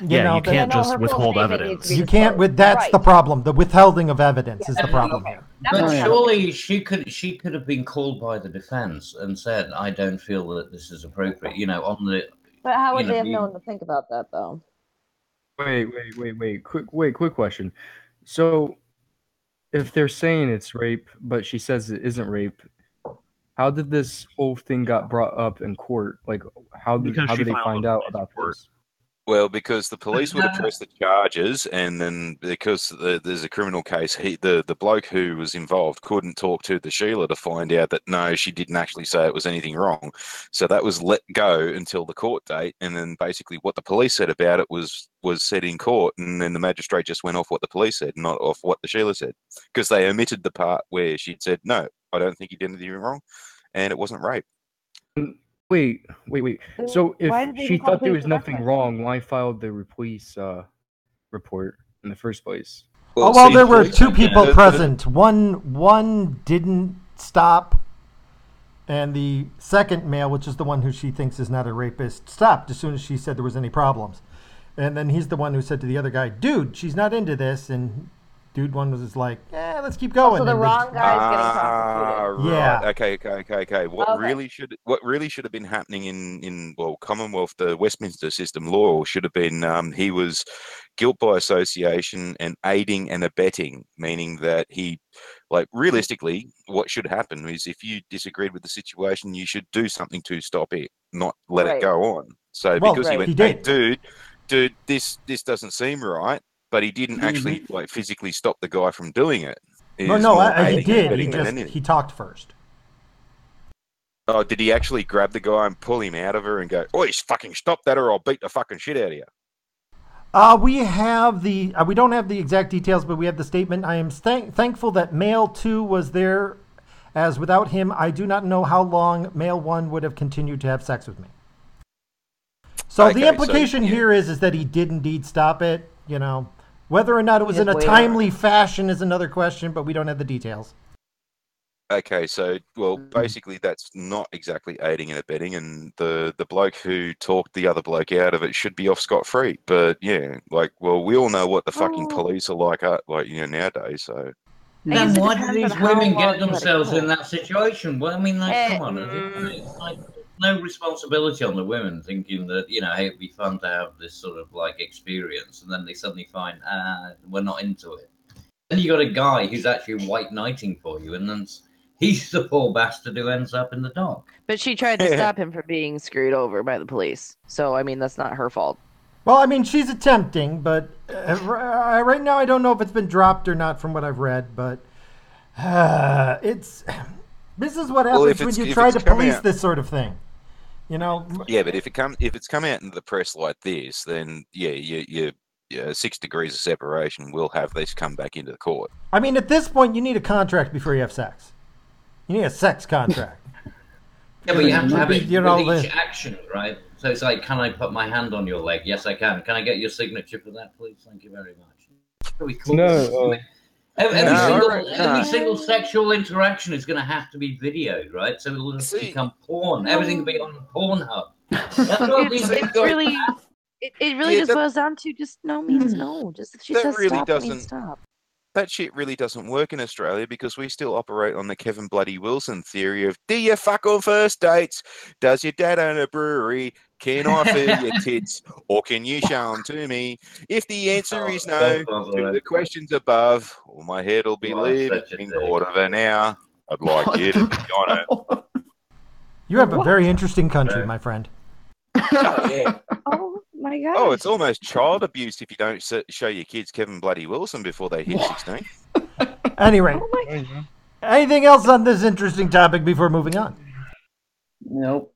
You can't just withhold evidence. You can't. That's the problem. The withholding of evidence is the problem here. But surely she could have been called by the defense and said, "I don't feel that this is appropriate." On the. But how would they have known to think about that, though? Wait. Quick question. So, if they're saying it's rape, but she says it isn't rape, how did this whole thing got brought up in court? Like, how did they find out about this? Well, because the police would have pressed the charges, and then because there's a criminal case, the bloke who was involved couldn't talk to the Sheila to find out that no, she didn't actually say it was anything wrong. So that was let go until the court date, and then basically what the police said about it was said in court, and then the magistrate just went off what the police said, not off what the Sheila said, because they omitted the part where she'd said no, I don't think he did anything wrong, and it wasn't rape. Wait. So if she thought there was nothing wrong, why filed the police report in the first place? Well, there were two people present. One didn't stop, and the second male, which is the one who she thinks is not a rapist, stopped as soon as she said there was any problems. And then he's the one who said to the other guy, "Dude, she's not into this." And dude one was just like, let's keep going. So the wrong guy's getting prosecuted. Right. Yeah. Okay. What really should have been happening in Commonwealth, the Westminster system law should have been he was guilt by association and aiding and abetting, meaning that he, realistically, what should happen is if you disagreed with the situation, you should do something to stop it, not let it go on. So because he went, hey, dude, this doesn't seem right. But he didn't actually physically stop the guy from doing it. He did. He talked first. Oh, did he actually grab the guy and pull him out of her and go, "Oh, fucking stop that, or I'll beat the fucking shit out of you"? We have we don't have the exact details, but we have the statement. I am thankful that male 2 was there, as without him, I do not know how long male 1 would have continued to have sex with me. So Okay, the implication so, yeah. here is that he did indeed stop it. You know, whether or not it was in a Just wait timely fashion is another question, but we don't have the details. Okay, so basically that's not exactly aiding and abetting, and the bloke who talked the other bloke out of it should be off scot-free. But yeah, we all know what the fucking Oh. police are like nowadays. So I Then guess it why do depends on these how women long get you let it themselves in go. that situation? Well, I mean, like, come on, Mm. it's like no responsibility on the women thinking that hey, it'd be fun to have this sort of like experience, and then they suddenly find we're not into it. Then you got a guy who's actually white knighting for you, and then he's the poor bastard who ends up in the dock. But she tried to stop him from being screwed over by the police. So, I mean, that's not her fault. Well, I mean, she's attempting, but right now I don't know if it's been dropped or not from what I've read. But this is what happens when you try to police this sort of thing. You know. Yeah, but if it's come out into the press like this, then yeah, 6 degrees of separation will have this come back into the court. I mean, at this point, you need a contract before you have sex. You need a sex contract. Yeah, but you have to have it with each the action, right? So it's like, can I put my hand on your leg? Yes, I can. Can I get your signature for that, please? Thank you very much. Really cool. No. Every single sexual interaction is going to have to be videoed, right? So it'll just become porn. Everything will be on Pornhub. It really just boils down to just no means no. Just if she says stop, it means stop. That shit really doesn't work in Australia because we still operate on the Kevin Bloody Wilson theory of, do you fuck on first dates? Does your dad own a brewery? Can I feel your tits? Or can you show them to me? If the answer is no to the questions above, well, my head will be leaving in quarter of an hour. I'd like you to be on it. You have a very interesting country, my friend. Oh, yeah. Oh, my God. Oh, it's almost child abuse if you don't show your kids Kevin Bloody Wilson before they hit 16. Anyway, anything else on this interesting topic before moving on? Nope.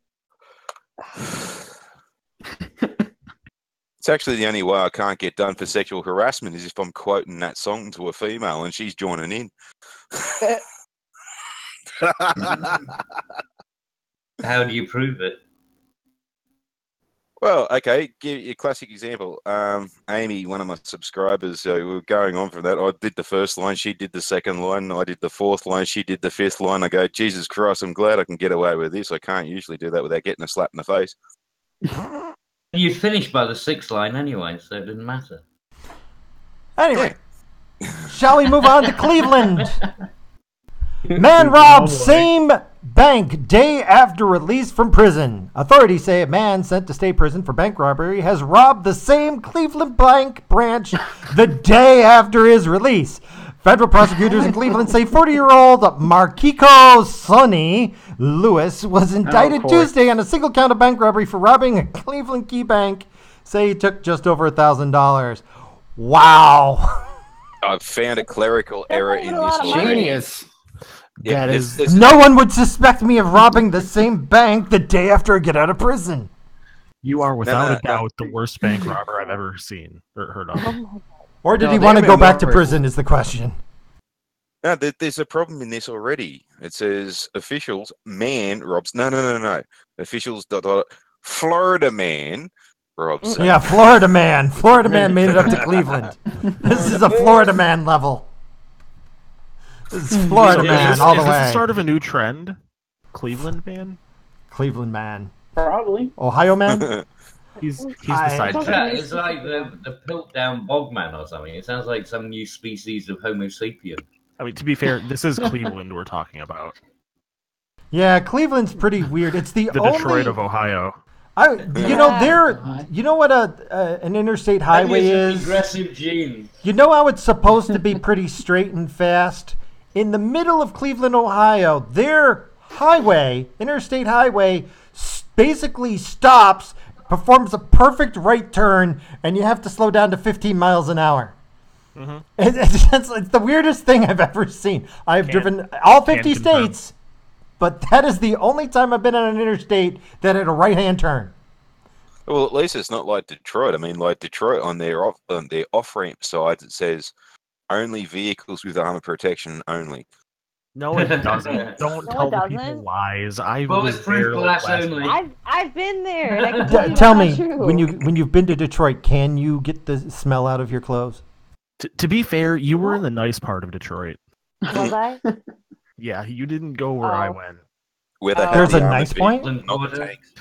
It's actually the only way I can't get done for sexual harassment is if I'm quoting that song to a female and she's joining in. How do you prove it? Well, okay, give you a classic example. Amy, one of my subscribers, we were going on from that. I did the first line, she did the second line, I did the fourth line, she did the fifth line. I go, Jesus Christ, I'm glad I can get away with this. I can't usually do that without getting a slap in the face. You finished by the sixth line anyway, so it didn't matter. Anyway, shall we move on to Cleveland? Man robbed same bank day after release from prison. Authorities say a man sent to state prison for bank robbery has robbed the same Cleveland bank branch the day after his release. Federal prosecutors in Cleveland say 40-year-old Marquico Sonny Lewis was indicted Tuesday on a single count of bank robbery for robbing a Cleveland Key Bank. Say he took just over $1,000. Wow. I've found a clerical error in this already. Genius. Yeah, no one would suspect me of robbing the same bank the day after I get out of prison. You are without a doubt the worst bank robber I've ever seen or heard of. Or did he want to go back to prison is the question. No, there's a problem in this already. It says officials, man robs. No. Officials, Florida man robs. Yeah, Florida man. Florida man made it up to Cleveland. This is a Florida man level. This is Florida man all the way. Is this the start of a new trend? Cleveland man? Cleveland man. Probably. Ohio man? He's the side chick. It's like the Piltdown Bogman or something. It sounds like some new species of Homo sapien. I mean, to be fair, this is Cleveland we're talking about. Yeah, Cleveland's pretty weird. It's the only... Detroit of Ohio. You know what an interstate highway is? Aggressive gene. You know how it's supposed to be pretty straight and fast? In the middle of Cleveland, Ohio, their highway, interstate highway, basically stops, performs a perfect right turn, and you have to slow down to 15 miles an hour. Mm-hmm. It's the weirdest thing I've ever seen. I've driven all 50 states, but that is the only time I've been on an interstate that had a right-hand turn. Well, at least it's not like Detroit. I mean, like Detroit on their off-ramp sides, it says only vehicles with armor protection only. No, it doesn't. Don't No, tell it the people doesn't. lies. I was Bulletproof there glass last only. week. I've been there, and I can tell you Tell that's me, not true. when you've been to Detroit, can you get the smell out of your clothes? To be fair, you were in the nice part of Detroit. Was I? Yeah, you didn't go where I Oh. went. Where they There's have the a armored nice point? vehicles, not the tanks.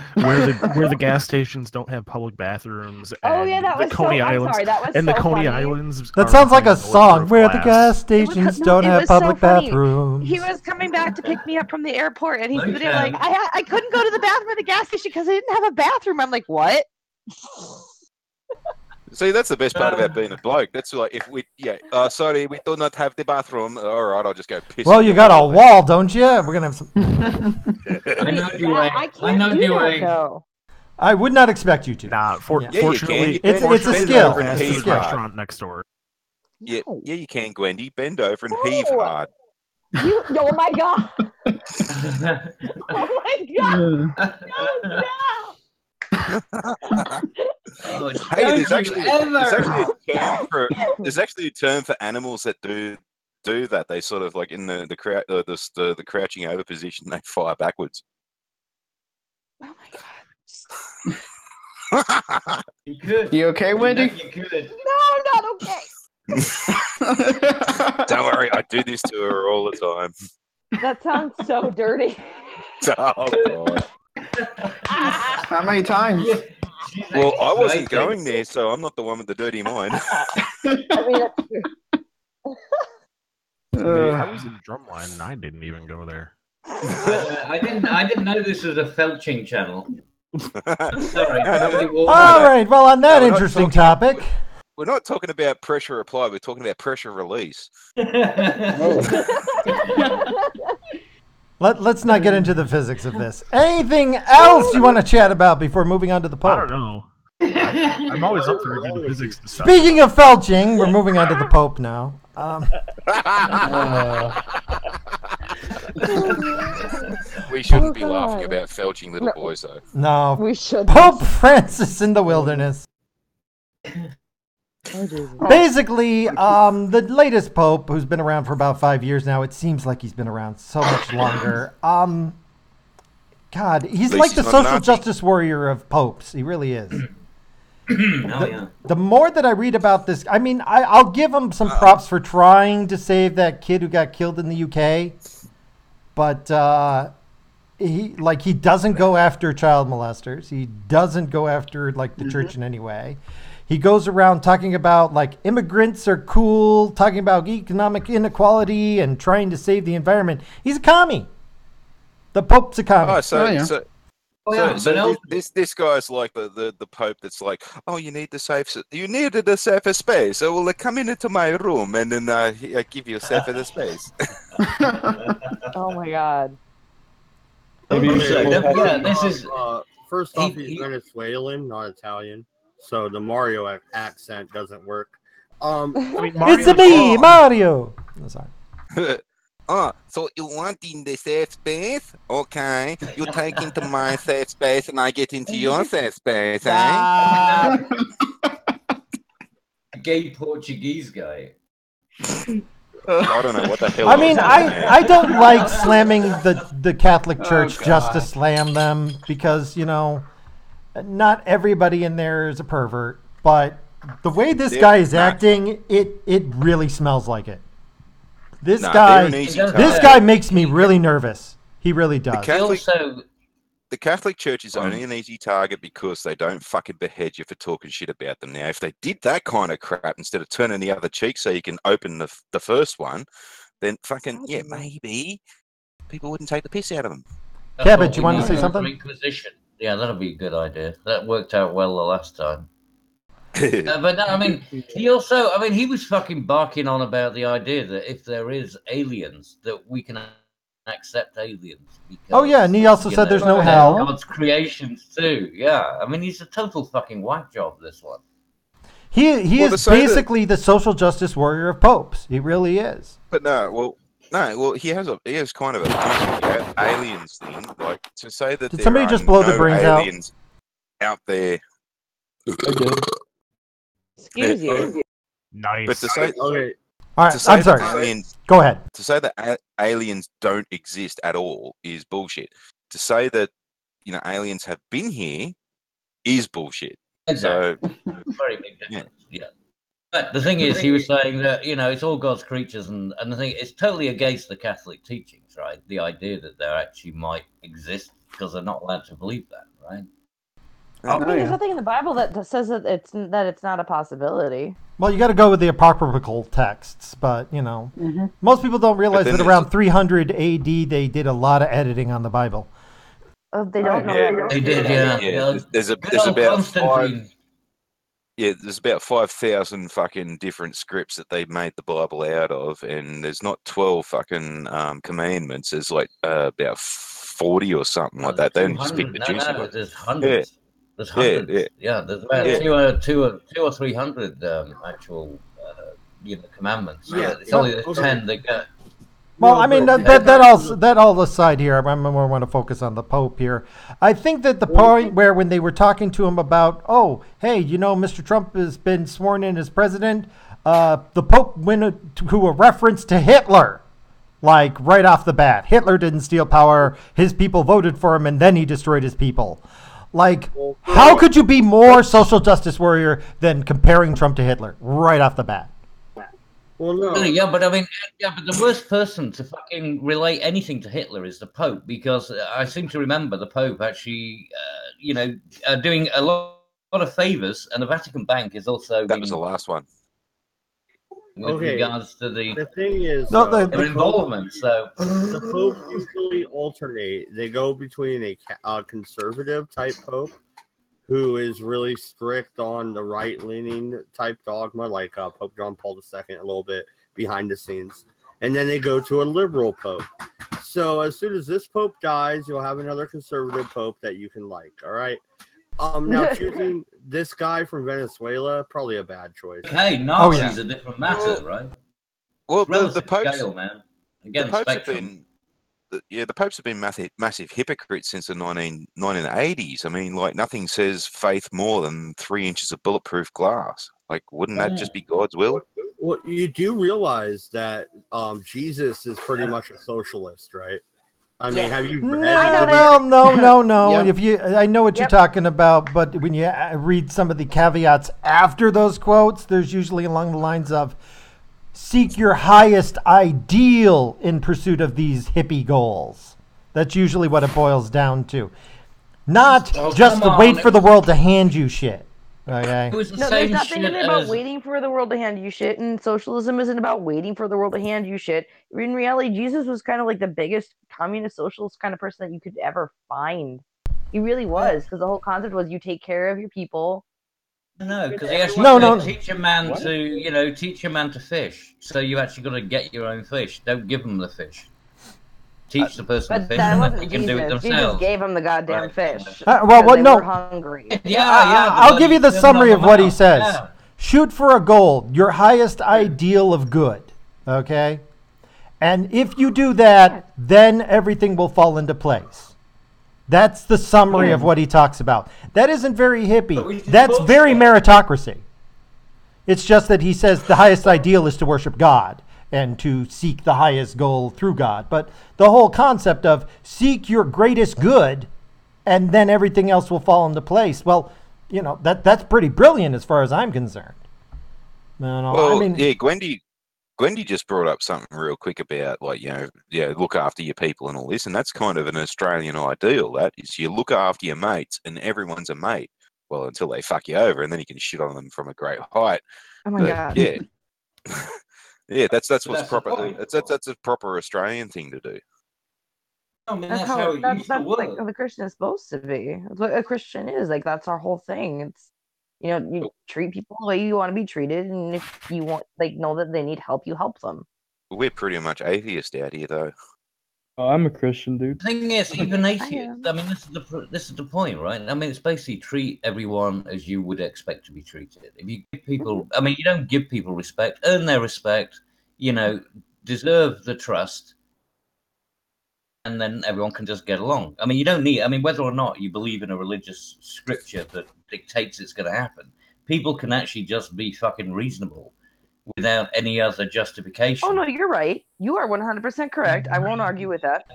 Where the gas stations don't have public bathrooms. Oh and yeah, that the was so. Coney I'm Islands, sorry, that was and so the Coney funny. Islands. That are sounds like a behind song. bulletproof Where the glass. gas stations No, don't it have was so public funny. bathrooms. He was coming back to pick me up from the airport, and he No, you put it like can't. I couldn't go to the bathroom at the gas station because I didn't have a bathroom. I'm like, what? See, that's the best part about being a bloke. That's like, if we, sorry, we do not have the bathroom. All right, I'll just go piss. Well, in you the got a then. wall, don't you? We're gonna have some. I know Dwayne. I I can't know do that Dwayne. though. I would not expect you to. Nah, Yeah. Yeah, you fortunately, can. It's You a bend skill. over and It's a heave skill. hard. restaurant next door. Yeah, No. yeah, you can, Gwendy. Bend over and heave No. hard. Oh my god! Oh my god! No, Oh, Hey, don't there's you actually ever. there's actually a term for animals that do that. They sort of like in the crouching over position, they fire backwards. Oh my god! You could. You okay, Wendy? You could. No, not okay. Don't worry, I do this to her all the time. That sounds so dirty. Oh god. How many times? She's Well, I wasn't excited. going there, so I'm not the one with the dirty mind. I mean, that's true. I was in Drumline and I didn't even go there. I didn't know this was a felching channel. Sorry. All right. Well, on that No, we're not interesting talking- topic, We're not talking about pressure apply, we're talking about pressure release. let's not get into the physics of this. Anything else you want to chat about before moving on to the I don't Pope? know. I'm always up for the physics and stuff. Speaking of felching, we're moving on to the Pope now. We shouldn't be God. laughing about felching little boys, though. No, We should. Pope Francis in the wilderness. Oh, Jesus. Basically, the latest Pope, who's been around for about 5 years now, it seems like he's been around so much longer. God, he's At like least the he's not social Nazi. justice warrior of popes. He really is. Oh, yeah. The more that I read about this, I mean, I'll give him some props for trying to save that kid who got killed in the UK, but he doesn't go after child molesters. He doesn't go after like the church in any way. He goes around talking about like immigrants are cool, talking about economic inequality and trying to save the environment. He's a commie. The Pope's a commie. Oh, so, Oh, yeah. so, Oh, yeah, so but this guy's like the Pope that's like, oh, you needed a safer space. So well, come into my room and then I give you a safer space. Oh my god. Maybe we should Okay, both have yeah, some- this is First off, he- he's Venezuelan, not Italian, so the Mario accent doesn't work. It's me, Mario. Oh, sorry. So you want in the safe space? Okay, you take into my safe space and I get into your safe space, eh? gay Portuguese guy. I don't know what the hell. I mean, was that, I don't like slamming the Catholic Church Oh, just to God. slam them because, you know, not everybody in there is a pervert. But the way this They're guy is not. acting, it really smells like it. This Nah, guy, they're an easy this this target. guy makes me really nervous. He really does. Catholic- Also, The Catholic Church is only an easy target because they don't fucking behead you for talking shit about them. Now, if they did that kind of crap instead of turning the other cheek so you can open the first one, then fucking, yeah, maybe people wouldn't take the piss out of them. that's Cabot, what you we wanted to need say for something? Inquisition. Yeah, that'll be a good idea. That worked out well the last time. But no, I mean, he also, I mean, he was fucking barking on about the idea that if there is aliens, that we can accept aliens. Because, Oh, yeah, and he also you said know, there's no they're hell. God's creations too. Yeah, I mean, he's a total fucking whack job. This one. He Well, to is say that- basically the social justice warrior of popes. He really is. But no, he has kind of a aliens thing. Like to say that Did there somebody are just blow the no brains out? aliens out there. Excuse you. Nice. But to say, Okay, All right, I'm sorry. Go ahead. To say that aliens don't exist at all is bullshit. To say that aliens have been here is bullshit. Exactly. So, very big difference. Yeah. But the thing is, he was saying that it's all God's creatures, and the thing it's totally against the Catholic teachings, right? The idea that there actually might exist because they're not allowed to believe that, right? I mean, there's nothing in the Bible that says that it's not a possibility. Well, you got to go with the apocryphal texts, but most people don't realize that around 300 A.D. they did a lot of editing on the Bible. They don't know. They did, yeah. There's about there's about 5,000 fucking different scripts that they made the Bible out of, and there's not 12 fucking commandments. There's like about 40 or something like that. They only just pick the juicy ones. There's hundreds. Yeah. There's hundreds. Yeah, there's about two or 300 actual commandments. Yeah, it's only the 10 that get. Well, I mean that all aside here. I more want to focus on the Pope here. I think that the point where when they were talking to him about, oh, hey, Mr. Trump has been sworn in as president, the Pope went to a reference to Hitler, like right off the bat. Hitler didn't steal power; his people voted for him, and then he destroyed his people. Like, how could you be more social justice warrior than comparing Trump to Hitler right off the bat? Well, no. Yeah, but the worst person to fucking relate anything to Hitler is the Pope, because I seem to remember the Pope actually, doing a lot of favors, and the Vatican Bank is also. That was the last one. With regards to the thing is, their involvement. So the Pope usually alternate. They go between a conservative type Pope, who is really strict on the right-leaning type dogma, like Pope John Paul II, a little bit behind the scenes. And then they go to a liberal Pope. So as soon as this Pope dies, you'll have another conservative Pope that you can like, all right? Now, choosing this guy from Venezuela, probably a bad choice. Hey, Nazis a different matter, right? Well, the Popes, scale, man. Again, the Popes have been... the Popes have been massive hypocrites since the 1980s. I mean, like, nothing says faith more than 3 inches of bulletproof glass. Like, wouldn't that just be God's will? Well, you do realize that Jesus is pretty much a socialist, right? I mean, have you read? No. Yep. I know what you're talking about, but when you read some of the caveats after those quotes, there's usually along the lines of, seek your highest ideal in pursuit of these hippie goals. That's usually what it boils down to. Not just to wait for the world to hand you shit. Okay? There's nothing about waiting for the world to hand you shit, and socialism isn't about waiting for the world to hand you shit. In reality, Jesus was kind of like the biggest communist socialist kind of person that you could ever find. He really was, because the whole concept was you take care of your people. No, because he actually teach a man to fish. So you actually got to get your own fish. Don't give them the fish. Teach the person to fish, and then they can do it themselves. Jesus gave them the goddamn fish. They were hungry. I'll give you the summary of what he says. Yeah. Shoot for a goal, your highest ideal of good. Okay, and if you do that, then everything will fall into place. That's the summary of what he talks about. That isn't very hippie. That's very meritocracy. It's just that he says the highest ideal is to worship God and to seek the highest goal through God. But the whole concept of seek your greatest good and then everything else will fall into place. Well, that's pretty brilliant as far as I'm concerned. Gwendy just brought up something real quick about, like, look after your people and all this, and that's kind of an Australian ideal. That is, you look after your mates, and everyone's a mate. Well, until they fuck you over, and then you can shit on them from a great height. Oh my God! Yeah, yeah, that's what's proper. That's a proper Australian thing to do. I mean, that's how it used to work. Like how the Christian is supposed to be. That's what a Christian is. Like, that's our whole thing. It's you treat people the way you want to be treated, and if you want, know that they need help, you help them. We're pretty much atheist out here, though. Oh, I'm a Christian, dude. The thing is, even atheists. I mean, this is the point, right? I mean, it's basically treat everyone as you would expect to be treated. If you give people, I mean, you don't give people respect, earn their respect, deserve the trust, and then everyone can just get along. I mean, you don't need. I mean, whether or not you believe in a religious scripture that dictates it's going to happen, people can actually just be fucking reasonable. without any other justification. Oh no, you're right. You are 100% correct. I won't argue with that.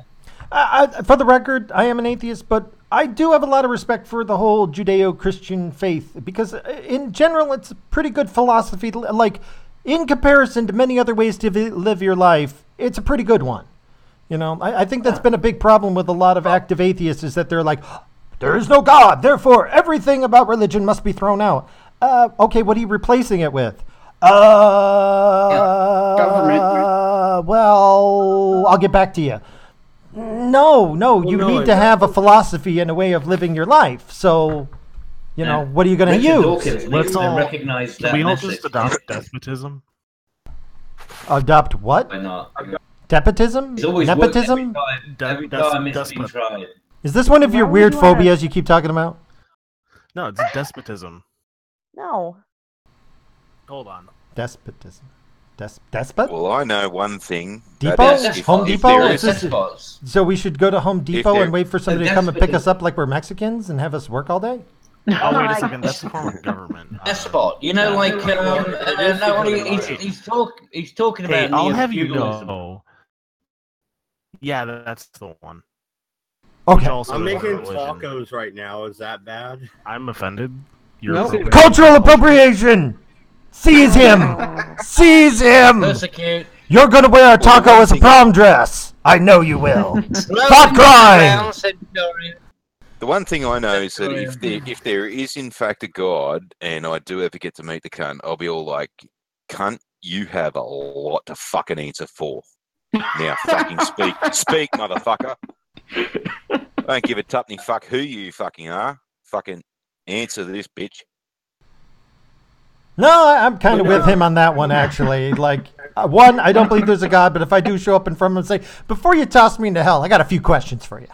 For the record, I am an atheist, but I do have a lot of respect for the whole Judeo-Christian faith because, in general, it's a pretty good philosophy. Like, in comparison to many other ways to live your life, it's a pretty good one. You know, I think that's been a big problem with a lot of active atheists is that they're like, there is no God, therefore everything about religion must be thrown out. Okay, what are you replacing it with? Government. Well, I'll get back to you. No, you need to have a philosophy and a way of living your life. So, you know, what are you going to use? Let's all recognize that. We all just adopt despotism. Adopt what? Why not? Despotism? Nepotism? Every time it's been tried. Is this one of your weird phobias you keep talking about? No, it's despotism. No. Hold on. Despotism. Despot? Well, I know one thing. Depot? Home Depot? So we should go to Home Depot and wait for somebody to come and pick us up like we're Mexicans and have us work all day? Oh, wait a second. That's a form of government. Despot. You know, like, he's talking about... Hey, I'll have you know. Yeah, that's the one. Okay. I'm making tacos right now. Is that bad? I'm offended. Cultural appropriation! Seize him! Seize him! Persecute. You're gonna wear a taco as a prom dress. I know you will. Stop crying! The one thing I know is that if there is in fact a God, and I do ever get to meet the cunt, I'll be all like, cunt, you have a lot to fucking answer for. Now fucking speak, motherfucker. I don't give a tuppenny fuck who you fucking are. Fucking answer this, bitch. No, I'm kind of with him on that one, actually. Like, one, I don't believe there's a God, but if I do show up in front of him and say, before you toss me into hell, I got a few questions for you.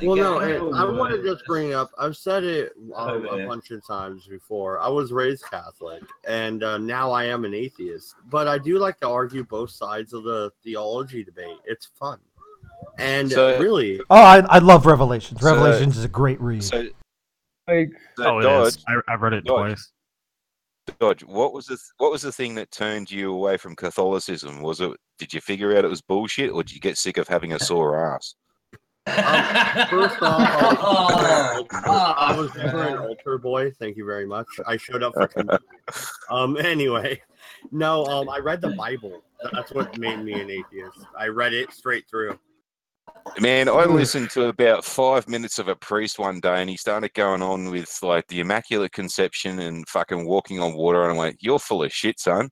Well, no, I want to just bring up, I've said it a bunch of times before. I was raised Catholic, and now I am an atheist. But I do like to argue both sides of the theology debate. It's fun. And really... Oh, I love Revelations. Revelations is a great read. It is. I've read it twice. Dodge, what was the thing that turned you away from Catholicism? Did you figure out it was bullshit, or did you get sick of having a sore ass? First off, I was never an altar boy. Thank you very much. I showed up for communion. Anyway, no, I read the Bible. That's what made me an atheist. I read it straight through. Man, I listened to about 5 minutes of a priest one day, and he started going on with like the Immaculate Conception and fucking walking on water, and I'm like, "You're full of shit, son."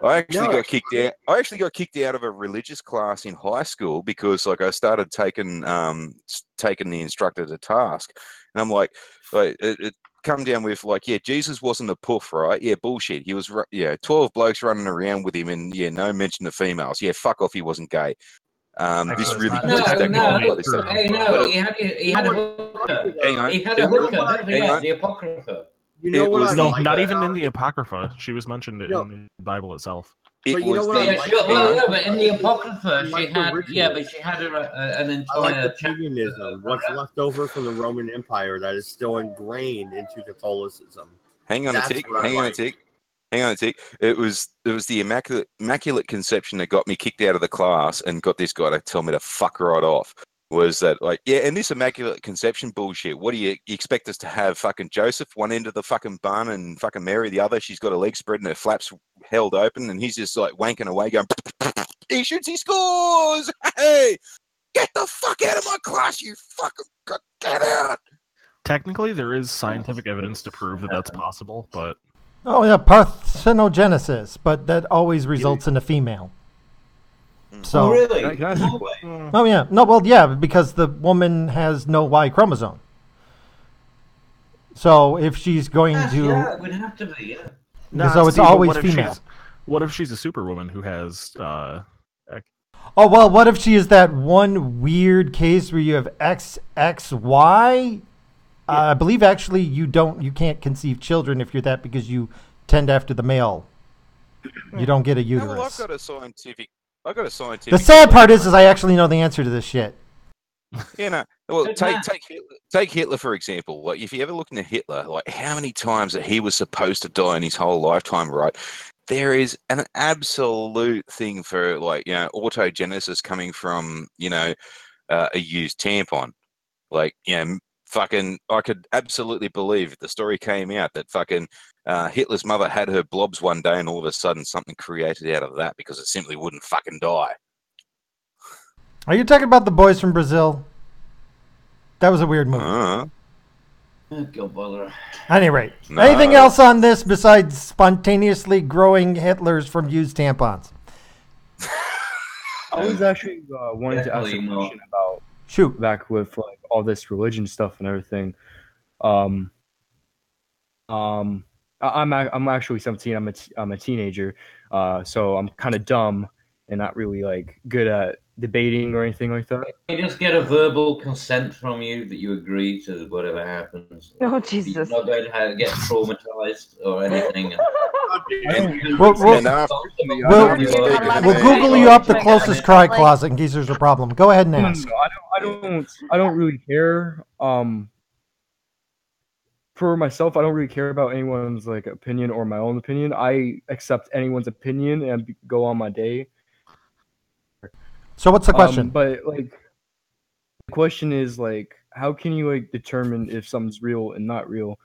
I actually got kicked out. I actually got kicked out of a religious class in high school because, like, I started taking the instructor to task, and I'm like it come down with like, yeah, Jesus wasn't a poof, right? Yeah, bullshit. He was, 12 blokes running around with him, and no mention of females. Yeah, fuck off. He wasn't gay. This really he had a hooker. He had a hooker. The Apocrypha. You know what? Not even in the Apocrypha. She was mentioned in the Bible itself. But you know what? But in the Apocrypha, she had an entire paganism. What's left over from the Roman Empire that is still ingrained into Catholicism. Hang on a tick. It was the Immaculate Conception that got me kicked out of the class and got this guy to tell me to fuck right off. Was that like, and this Immaculate Conception bullshit, what do you expect us to have? Fucking Joseph one end of the fucking bun and fucking Mary the other? She's got her legs spread and her flaps held open, and he's just like wanking away going, he shoots, he scores! Hey, get the fuck out of my class, you fucking, get out! Technically, there is scientific evidence to prove that that's possible, but... Oh, yeah, parthenogenesis, but that always results in a female. So, really? Oh, yeah. No, well, yeah, because the woman has no Y chromosome. So if she's going to... Yeah, it would have to be, yeah. So it's always female. What if she's a superwoman who has... Oh, well, what if she is that one weird case where you have XXY? I believe actually you can't conceive children if you're that because you tend after the male. You don't get a uterus. No, well, I've got a scientific... The sad part is I actually know the answer to this shit. You know, well, Good take man. take Hitler for example. Like, if you ever look into Hitler, like how many times that he was supposed to die in his whole lifetime, right? There is an absolute thing for, like, autogenesis coming from, a used tampon. Like, fucking, I could absolutely believe if the story came out that fucking Hitler's mother had her blobs one day and all of a sudden something created out of that because it simply wouldn't fucking die. Are you talking about The Boys from Brazil? That was a weird movie. Uh, Go bother. At any rate, No. anything else on this besides spontaneously growing Hitlers from used tampons? I was actually wanting to ask a Definitely not. question about Shoot. back with like all this religion stuff and everything. I'm actually 17. I'm a teenager, so I'm kind of dumb and not really like good at debating or anything like that. You just get a verbal consent from you that you agree to whatever happens. Oh, You're Jesus. not going to get traumatized or anything. We'll We'll Google you up the closest cry closet in case there's a problem. Go ahead and No, ask. I don't really care. For myself, I don't really care about anyone's like opinion or my own opinion. I accept anyone's opinion and go on my day. So what's the question? But like, the question is like, how can you like determine if something's real and not real?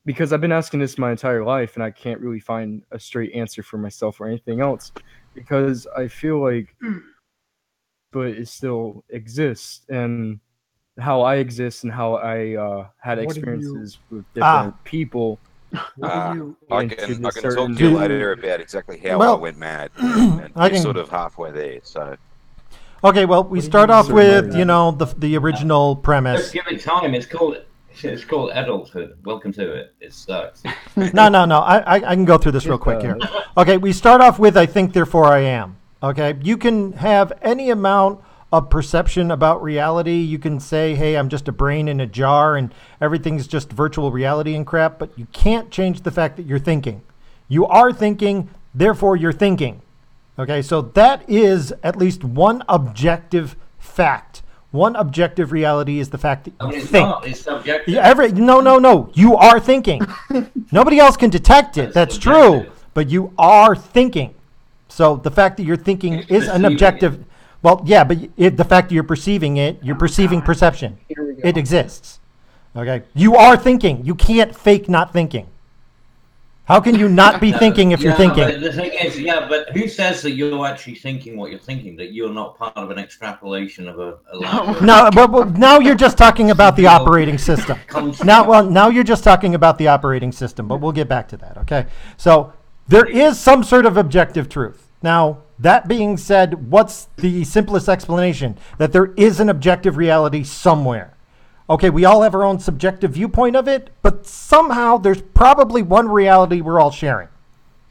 Because I've been asking this my entire life and I can't really find a straight answer for myself or anything else. Because I feel like, but it still exists, and how I exist and how I had experiences with different people. I can talk to certain- you later about exactly how I went mad. And I you're can- sort of halfway there, so. Okay, well, we start off with, the original premise. Just give it time. It's called adulthood. Welcome to it. It sucks. No. I can go through this real quick here. Okay, we start off with I think, therefore I am. Okay, you can have any amount of perception about reality. You can say, hey, I'm just a brain in a jar and everything's just virtual reality and crap, but you can't change the fact that you're thinking. You are thinking, therefore you're thinking. Okay, so that is at least one objective fact. One objective reality is the fact that you think. Not. It's subjective. No. You are thinking. Nobody else can detect it. That's true. But you are thinking. So the fact that you're thinking is an objective. Well, yeah, but the fact that you're perceiving it, you're perceiving perception. It exists. Okay? You are thinking. You can't fake not thinking. How can you not be thinking if you're thinking? But the thing is, but who says that you're actually thinking what you're thinking? That you're not part of an extrapolation of a language? No, but now you're just talking about the operating system. Now you're just talking about the operating system, but we'll get back to that, okay? So there is some sort of objective truth. Now, that being said, what's the simplest explanation? That there is an objective reality somewhere. Okay, we all have our own subjective viewpoint of it, but somehow there's probably one reality we're all sharing.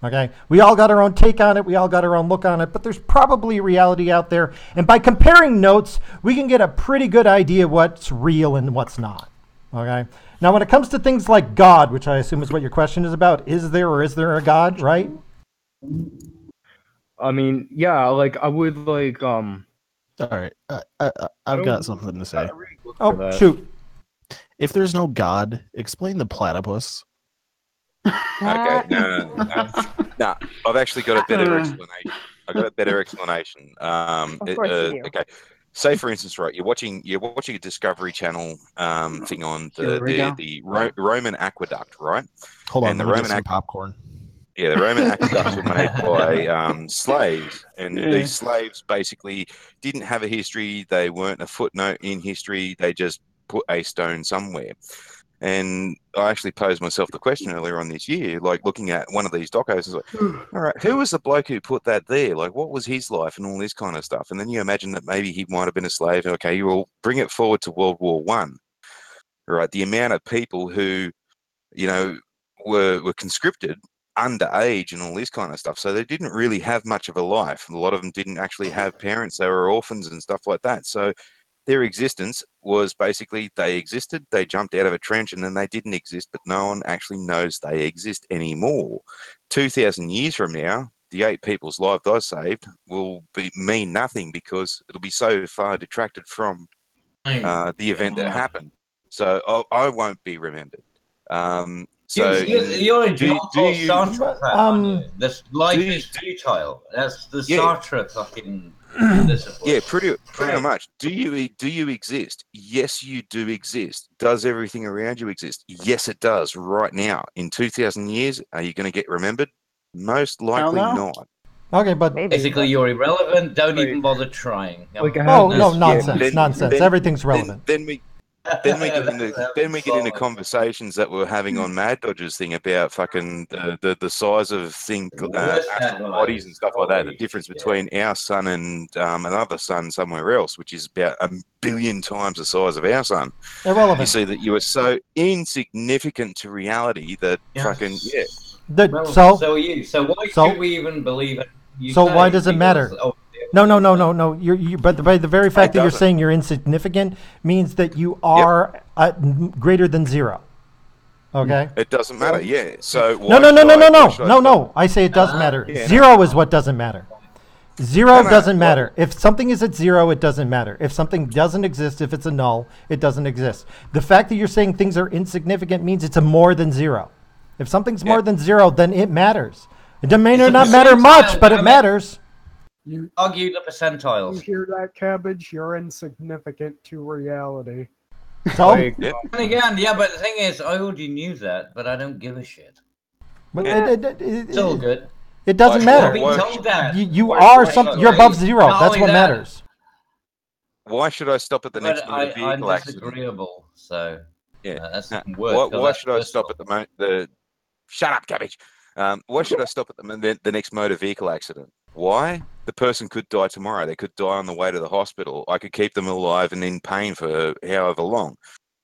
Okay, we all got our own take on it, we all got our own look on it, but there's probably a reality out there. And by comparing notes, we can get a pretty good idea what's real and what's not. Okay, now when it comes to things like God, which I assume is what your question is about, is there or is there a God, right? I mean, yeah, like I would like All right, I've got something to say. Oh, shoot. If there's no God, explain the platypus. Okay, no. I've actually got a better explanation. Of course you do. Okay, say for instance, right, you're watching a Discovery Channel thing on the Roman aqueduct, right? Hold on, and the let me get Roman some popcorn. Yeah, the Roman aqueducts were made by slaves, and these slaves basically didn't have a history. They weren't a footnote in history. They just put a stone somewhere. And I actually posed myself the question earlier on this year, like looking at one of these docos, is like, all right, who was the bloke who put that there? Like, what was his life and all this kind of stuff? And then you imagine that maybe he might have been a slave. Okay, you will bring it forward to World War I, right? The amount of people who, were conscripted underage and all this kind of stuff. So they didn't really have much of a life. A lot of them didn't actually have parents. They were orphans and stuff like that. So their existence was basically they existed, they jumped out of a trench, and then they didn't exist, but no one actually knows they exist anymore. 2,000 years from now, the 8 people's lives I saved will mean nothing because it'll be so far detracted from the event that happened. So I won't be remembered. You're a John Paul Sartre fan, aren't you? This life is futile. That's the Sartre fucking discipline. Yeah, pretty much. Do you exist? Yes, you do exist. Does everything around you exist? Yes, it does. Right now, in 2,000 years, are you going to get remembered? Most likely not. Okay, but basically you're irrelevant. Don't even bother trying. No, nonsense. Everything's relevant. Then we get into conversations that we're having on Mad Dodgers thing about fucking the size of astral bodies and stuff like that. The difference between our sun and another sun somewhere else, which is about 1 billion times the size of our sun. Irrelevant. You see that you are so insignificant to reality that fucking so are you. So why should we even believe it? Why does it matter? No. But by the very fact that you're saying you're insignificant means that you are greater than 0. Okay. It doesn't matter. Yeah. So no. I say it does matter. 0 is what doesn't matter. 0 doesn't matter. If something is at 0, it doesn't matter. If something doesn't exist, if it's a null, it doesn't exist. The fact that you're saying things are insignificant means it's a more than 0. If something's more than 0, then it matters. It may not matter much, but it matters. You argue the percentiles. You hear that, Cabbage? You're insignificant to reality. So? And again, but the thing is, I already knew that, but I don't give a shit. But it's all good. It doesn't matter. You are something. You're above 0. That's what matters. Why should I stop at the next motor vehicle accident? I'm disagreeable, so that's worse. Why should I stop at the Shut up, Cabbage. Why should I stop at the next motor vehicle accident? Why? The person could die tomorrow. They could die on the way to the hospital. I could keep them alive and in pain for however long.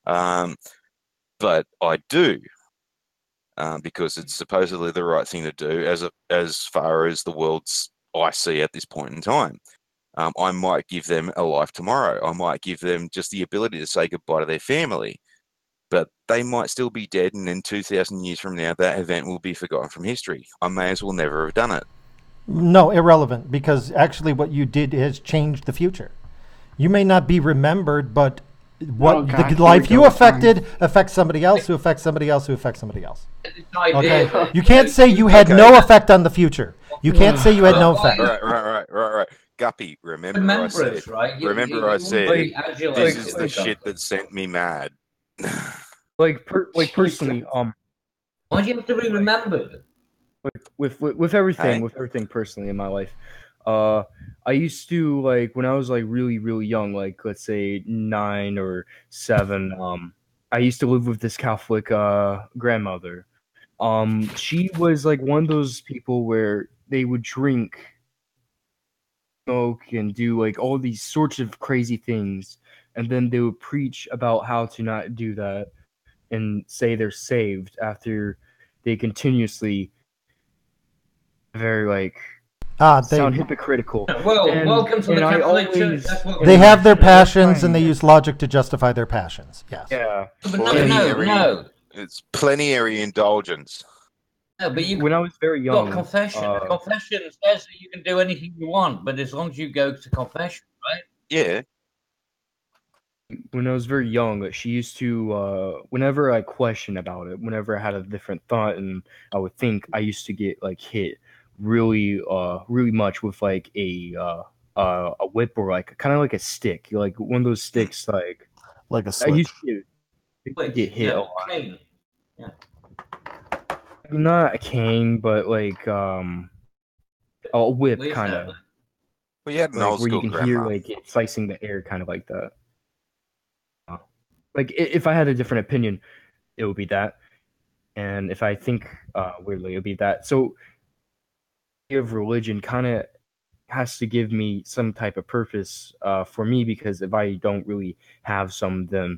But I do because it's supposedly the right thing to do as far as the world's I see at this point in time. I might give them a life tomorrow. I might give them just the ability to say goodbye to their family. But they might still be dead, and in 2,000 years from now, that event will be forgotten from history. I may as well never have done it. No, irrelevant, because actually what you did has changed the future. You may not be remembered, but the life you affected affects somebody else who affects somebody else who affects somebody else. Okay? You can't say you had no effect on the future. You can't say you had no effect. Right. Guppy, remember I said, right? I said, this is the shit that sent me mad. Personally, why do you have to be remembered? With everything personally in my life, I used to when I was really young, let's say 9 or 7. I used to live with this Catholic grandmother. She was one of those people where they would drink, smoke, and do all these sorts of crazy things, and then they would preach about how to not do that and say they're saved after they continuously sound hypocritical. Well, welcome to the Catholic Church. They have their passions and they use logic to justify their passions. Yes. Yeah. But no. It's plenary indulgence. No, but when I was very young, confession. Confession says that you can do anything you want, but as long as you go to confession, right? Yeah. When I was very young, she used to, whenever I questioned about it, whenever I had a different thought and I would think, I used to get hit really much with a whip or kind of like a stick, one of those sticks, like a switch. I used to get hit a lot. Yeah. Not a cane, but a whip, kind of. Well, you had an old where school you can grandma. hear it slicing the air, kind of like that. If I had a different opinion, it would be that, and if I think weirdly, it would be that. So, of religion kind of has to give me some type of purpose for me, because if I don't really have some, then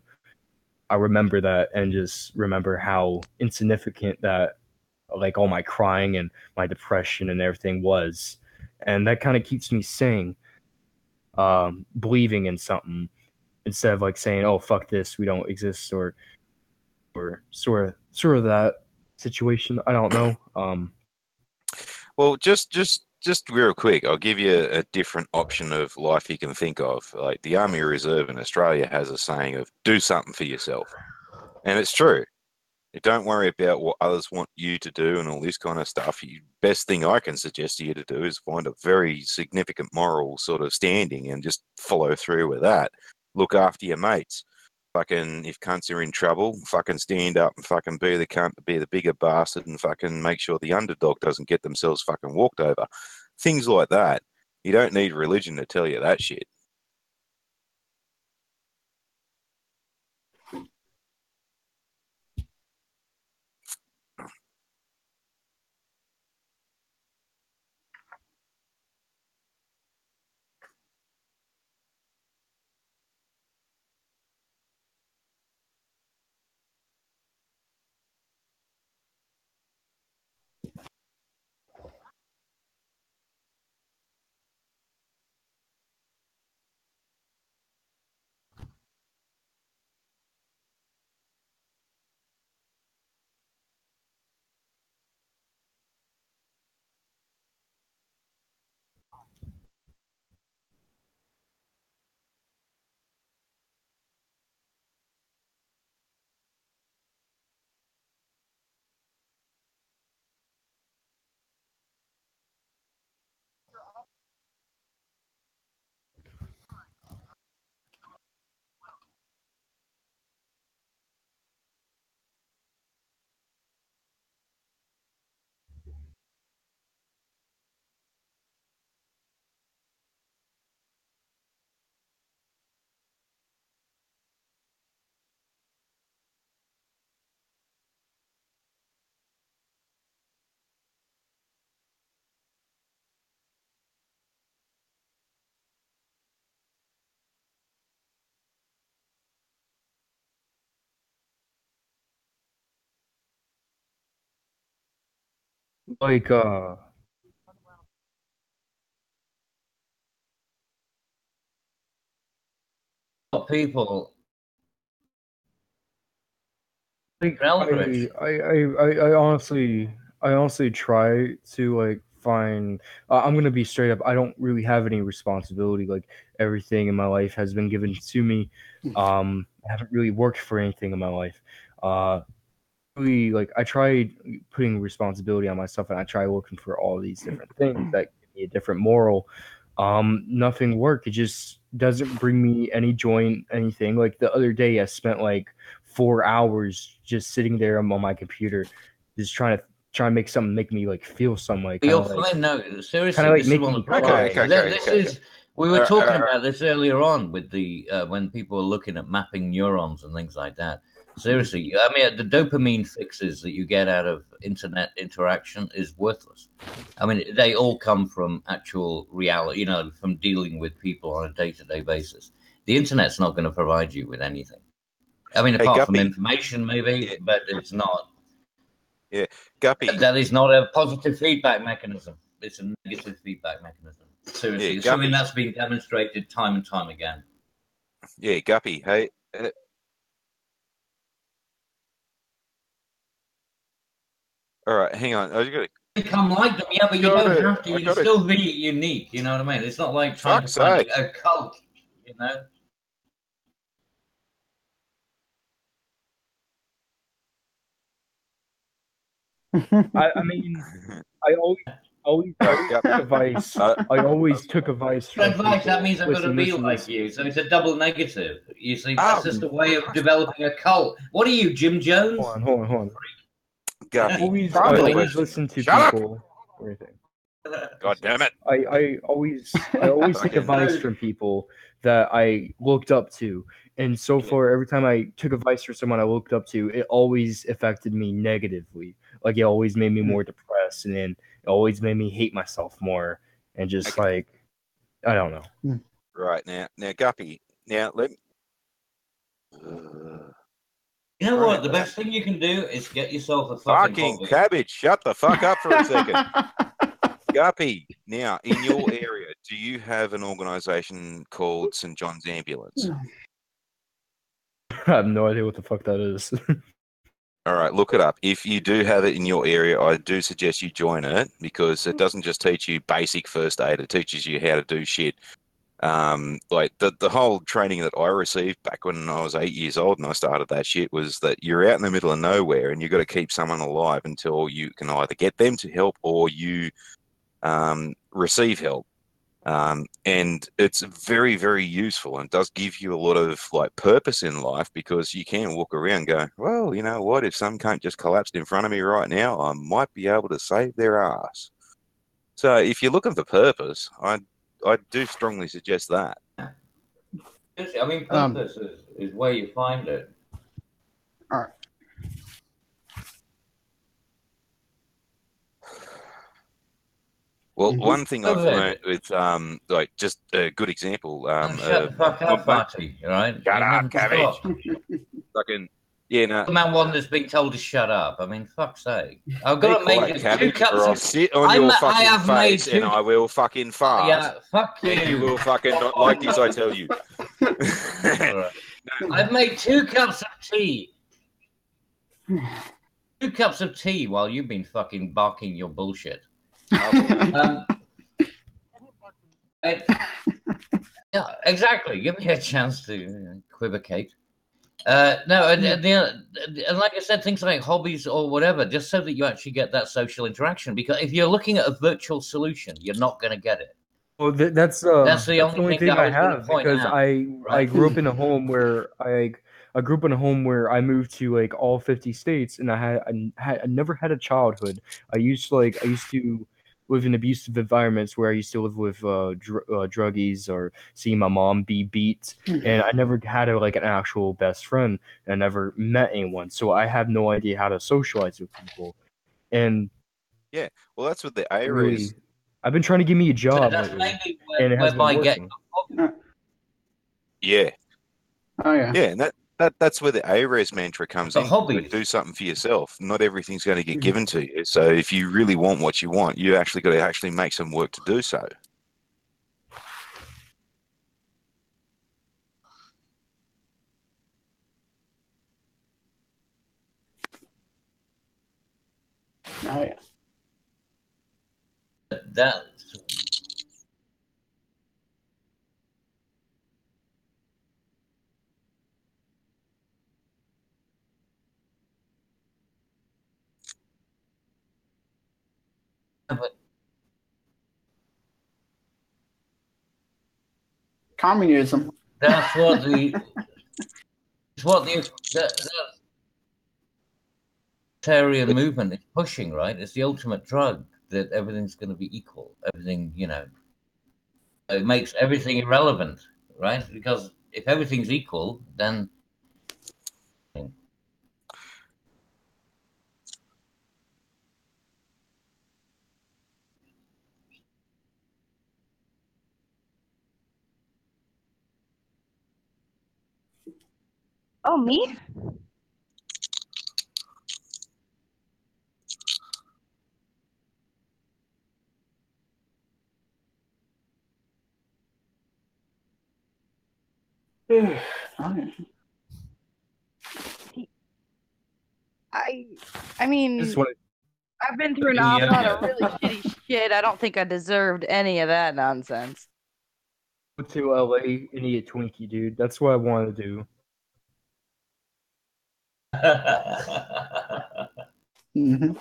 I remember that and just remember how insignificant that all my crying and my depression and everything was, and that kind of keeps me sane, believing in something instead of saying, "Oh, fuck this, we don't exist," or sort of that situation. I don't know. Well, just real quick, I'll give you a different option of life you can think of. Like the Army Reserve in Australia has a saying of "do something for yourself," and it's true. Don't worry about what others want you to do and all this kind of stuff. Best thing I can suggest to you to do is find a very significant moral sort of standing and just follow through with that. Look after your mates. Fucking, if cunts are in trouble, fucking stand up and fucking be the cunt, be the bigger bastard, and fucking make sure the underdog doesn't get themselves fucking walked over. Things like that. You don't need religion to tell you that shit. Like, People. like Eldritch. I honestly try to like find. I'm gonna be straight up. I don't really have any responsibility. Like everything in my life has been given to me. I haven't really worked for anything in my life. Really, like I tried putting responsibility on myself, and I try looking for all these different things that give me a different moral. Nothing worked. It just doesn't bring me any joy in anything. Like the other day, I spent like 4 hours just sitting there on my computer, just trying to make something make me like feel some like You're fine. No, kind seriously, of like this is make one me of the problems. cry. This is we were talking about this earlier on with the when people were looking at mapping neurons and things like that. Seriously, I mean, the dopamine fixes that you get out of internet interaction is worthless. I mean, they all come from actual reality, you know, from dealing with people on a day-to-day basis. The internet's not going to provide you with anything. I mean, Hey, apart from Guppy. information, maybe, Yeah. but it's not. Yeah, Guppy. That is not a positive feedback mechanism. It's a negative feedback mechanism. Seriously, Yeah, assuming Guppy. that's been demonstrated time and time again. Yeah, Guppy. Hey. All right, hang on. I was gonna. Become like them, yeah, but you don't have to. You can still be unique. You know what I mean? It's not like trying to find a cult. You know. I mean, I always took advice. I always took advice from Advice, people. that means I've got to be like you. So it's a double negative. You see, that's just a way of developing a cult. What are you, Jim Jones? Hold on. Guppy. I always listen to people or anything. God damn it. I always take advice from people that I looked up to. And so far, every time I took advice from someone I looked up to, it always affected me negatively. Like it always made me more depressed, and then it always made me hate myself more, and just like I don't know. Right now, Guppy. Now let me. You know what? The best thing you can do is get yourself a fucking hobby. Cabbage. Shut the fuck up for a second. Guppy, now in your area, do you have an organisation called St. John's Ambulance? I have no idea what the fuck that is. All right, look it up. If you do have it in your area, I do suggest you join it because it doesn't just teach you basic first aid; it teaches you how to do shit. Like the whole training that I received back when I was 8 years old and I started that shit was that you're out in the middle of nowhere and you've got to keep someone alive until you can either get them to help or you receive help. And it's very, very useful and does give you a lot of like purpose in life because you can walk around and go, well, you know what? If some cunt just collapsed in front of me right now, I might be able to save their ass. So if you're looking for purpose, I do strongly suggest that. I mean, purpose is where you find it. All right. Well, one thing I've learned with like just a good example. Shut the fuck up, Marty. Right? Shut up, cabbage. Fucking yeah, no. The man one that's been told to shut up. I mean, fuck's sake. I've got to make cabbage, 2 cups or I'll of. sit on your fucking face and I will fucking fart. Yeah, fuck you. And you will fucking not like this, I tell you. Right. I've made 2 cups of tea. 2 cups of tea while you've been fucking barking your bullshit. Yeah, exactly. Give me a chance to equivocate. No, and like I said, things like hobbies or whatever, just so that you actually get that social interaction. Because if you're looking at a virtual solution, you're not going to get it. Well, that's the only thing I I was gonna have point because out, I right? grew up in a home where I grew up in a home where I moved to like all 50 states, and I never had a childhood. I used to live in abusive environments where I used to live with druggies or seeing my mom be beat, and I never had an actual best friend. And I never met anyone, so I have no idea how to socialize with people. And yeah, well, that's what the ARES. really, I've been trying to give me a job That's lately, maybe and it has been working. Yeah. Oh yeah. Yeah, and that's where the ARES mantra comes in. Hobbies. Do something for yourself. Not everything's going to get given to you. So if you really want what you want, you actually got to actually make some work to do so. Oh yeah. That's Communism. That's what the libertarian movement is pushing, right? It's the ultimate drug that everything's going to be equal. Everything, it makes everything irrelevant, right? Because if everything's equal, then Oh, me? I mean, I've been through an awful lot of really shitty shit. I don't think I deserved any of that nonsense. Go to LA and eat a Twinkie, dude. That's what I want to do. Mm-hmm.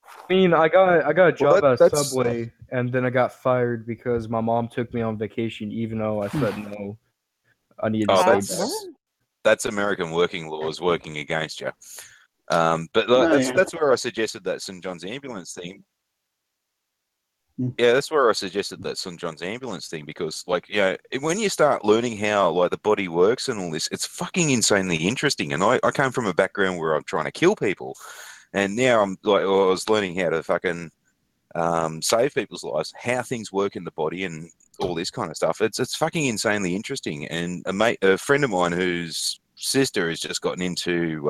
I mean, I got a job at Subway, and then I got fired because my mom took me on vacation, even though I said no. I needed to stay back. That's American working laws working against you. But that's where I suggested that St. John's ambulance thing. Yeah, that's where I suggested that St. John's ambulance thing because, when you start learning how the body works and all this, it's fucking insanely interesting. And I came from a background where I'm trying to kill people, and now I was learning how to fucking save people's lives, how things work in the body, and all this kind of stuff. It's fucking insanely interesting. And a friend of mine whose sister has just gotten into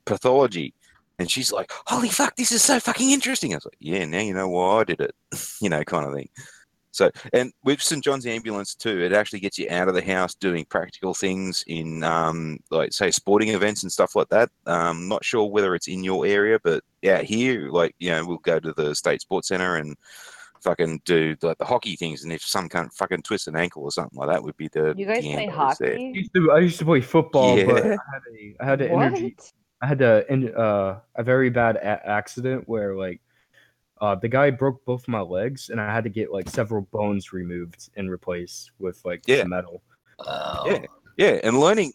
pathology. And she's like, holy fuck, this is so fucking interesting. I was like, yeah, now you know why I did it, kind of thing. So, and with St. John's Ambulance too, it actually gets you out of the house doing practical things in, like, say, sporting events and stuff like that. Not sure whether it's in your area, but yeah, here, like, we'll go to the State Sports Centre and fucking do the hockey things. And if some kind of fucking twist an ankle or something like that, would be the You guys play ambos there. hockey? I used to play football, but Yeah. I had an energy. I had a very bad accident where like the guy broke both my legs, and I had to get like several bones removed and replaced with like some metal. Yeah, and learning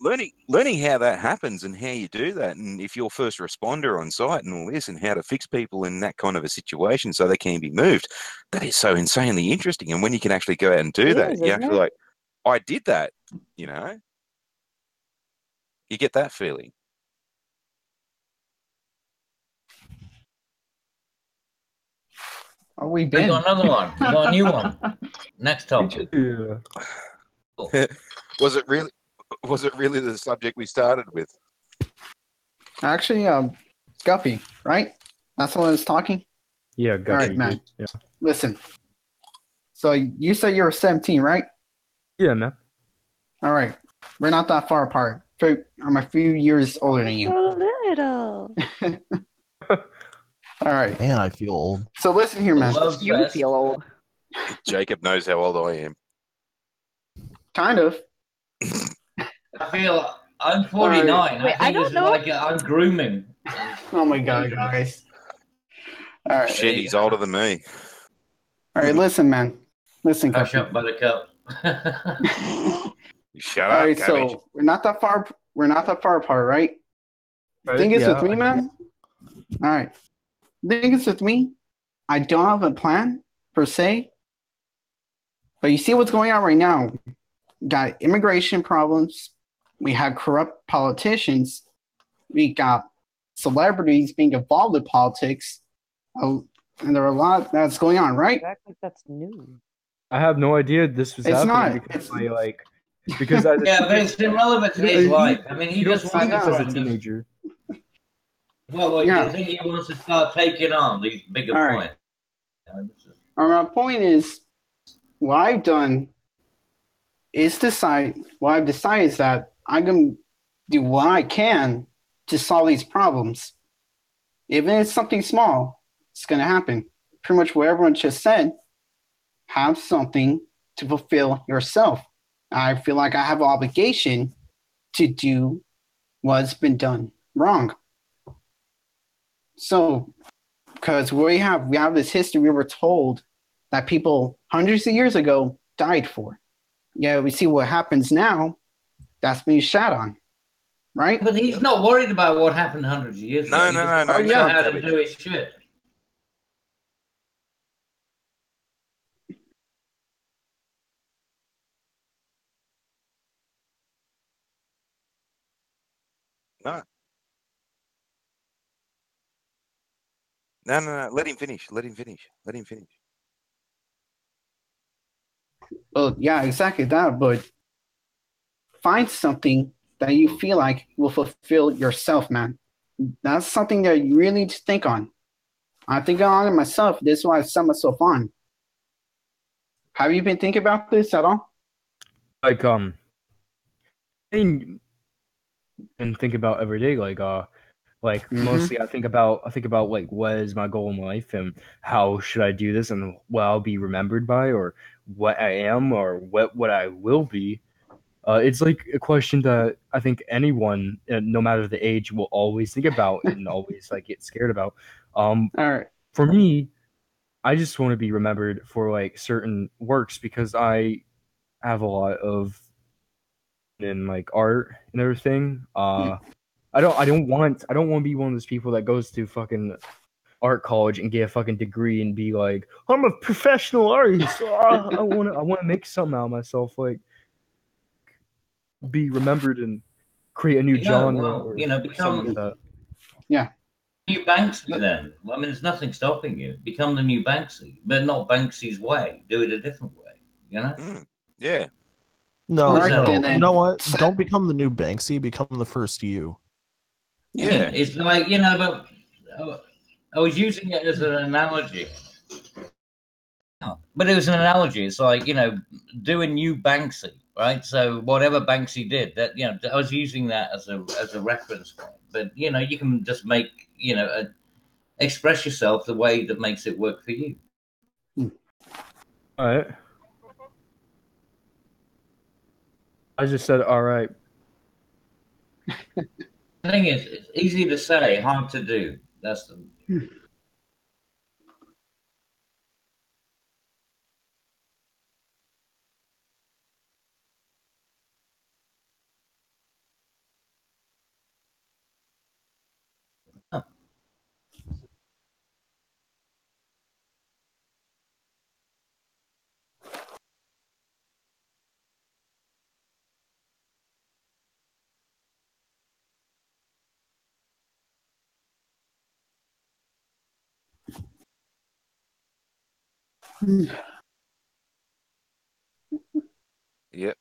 how that happens and how you do that, and if you're first responder on site and all this, and how to fix people in that kind of a situation so they can be moved, that is so insanely interesting. And when you can actually go out and do that, you actually like, I did that, you get that feeling. Oh, we've We been. got another one. We got a new one. Next topic. Yeah. Was it really the subject we started with? Actually, Guppy, right? That's the one that's talking? Yeah, Guppy. All right, man. Yeah. Listen. So you said you were 17, right? Yeah, man. All right. We're not that far apart. I'm a few years older than you. So little. All right. Man, I feel old. So listen here, man. You feel old. Jacob knows how old I am. Kind of. I feel I'm 49. Right. Wait, I think don't this know. is like I'm grooming. Oh my god, guys. All right. Shit, he's older than me. All right, listen, man. Listen, Hush Guppy. up, buttercup. Shut All up, right, cabbage. so we're not that far apart, right? The thing is with me, man. All right. The thing is with me, I don't have a plan per se. But you see what's going on right now. Got immigration problems. We have corrupt politicians. We got celebrities being involved in politics. And there are a lot that's going on, right? Act like that's new. I have no idea this was It's happening not. because I like because as a Yeah, but it's irrelevant to his life. I mean, he you don't just see wants this as a to. teenager. Well, Yeah. you think he wants to start taking on these bigger All right. points? My point is, what I've done is what I've decided is that I'm going to do what I can to solve these problems. Even if it's something small, it's going to happen. Pretty much what everyone just said, have something to fulfill yourself. I feel like I have an obligation to do what's been done wrong. So, because we have this history we were told that people hundreds of years ago died for. Yeah, we see what happens now. That's being shat on, right? But he's not worried about what happened hundreds of years ago. No, He no, just no, no. wants to yeah. know how to do his shit. No. No. Let him finish. Let him finish. Well, yeah, exactly that. But find something that you feel like will fulfill yourself, man. That's something that you really need to think on. I think on it myself. This is why I set myself on. Have you been thinking about this at all? Like and think about every day like mostly I think about like what is my goal in life and how should I do this and what I'll be remembered by or what I am or what I will be. It's like a question that I think anyone, no matter the age, will always think about and always like get scared about. All right. For me, I just want to be remembered for like certain works because I have a lot of in like art and everything. I don't want to be one of those people that goes to fucking art college and get a fucking degree and be like, I'm a professional artist. I want to make something out of myself, like be remembered and create a new genre. Well, or become something like that. Yeah. New Banksy then. I mean, there's nothing stopping you. Become the new Banksy, but not Banksy's way. Do it a different way, Yeah. No, Right, no. then. You know what? Don't become the new Banksy. Become the first you. Yeah. It's like, but I was using it as an analogy. But it was an analogy. It's like, doing new Banksy, right? So whatever Banksy did, that I was using that as a reference point. But you can just make express yourself the way that makes it work for you. All right. I just said all right. The thing is, it's easy to say, hard to do. That's the. Yep.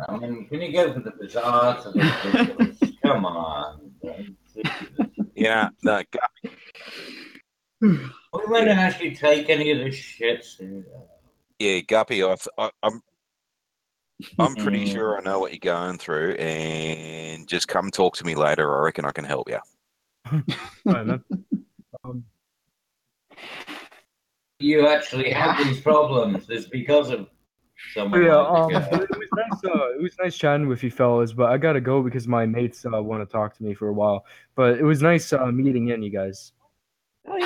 I mean, can you go from the bizarre to the ridiculous? Come on. Yeah. No. Are we going to actually take any of this shit seriously? Yeah, Guppy. I'm pretty sure I know what you're going through, and just come talk to me later. I reckon I can help you. All right, You actually have these problems. It's because of someone like it was nice chatting with you fellas, but I gotta go because my mates want to talk to me for a while. But it was nice meeting in you guys. Oh,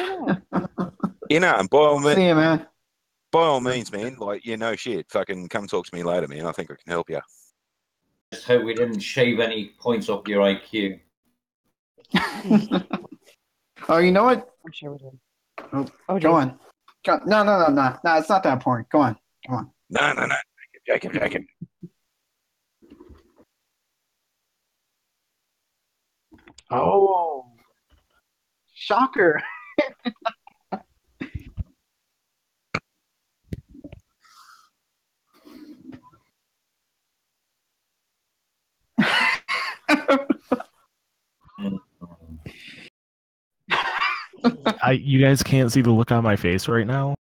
yeah. And by all means, See you, man. By all means, man. Like, shit. Fucking come talk to me later, man. I think I can help you. Just hope we didn't shave any points off your IQ. Oh, you know what? I'm sure we did. Oh, go on. No. It's not that point. Go on. Come on. No. Jacob. Oh, shocker. You guys can't see the look on my face right now.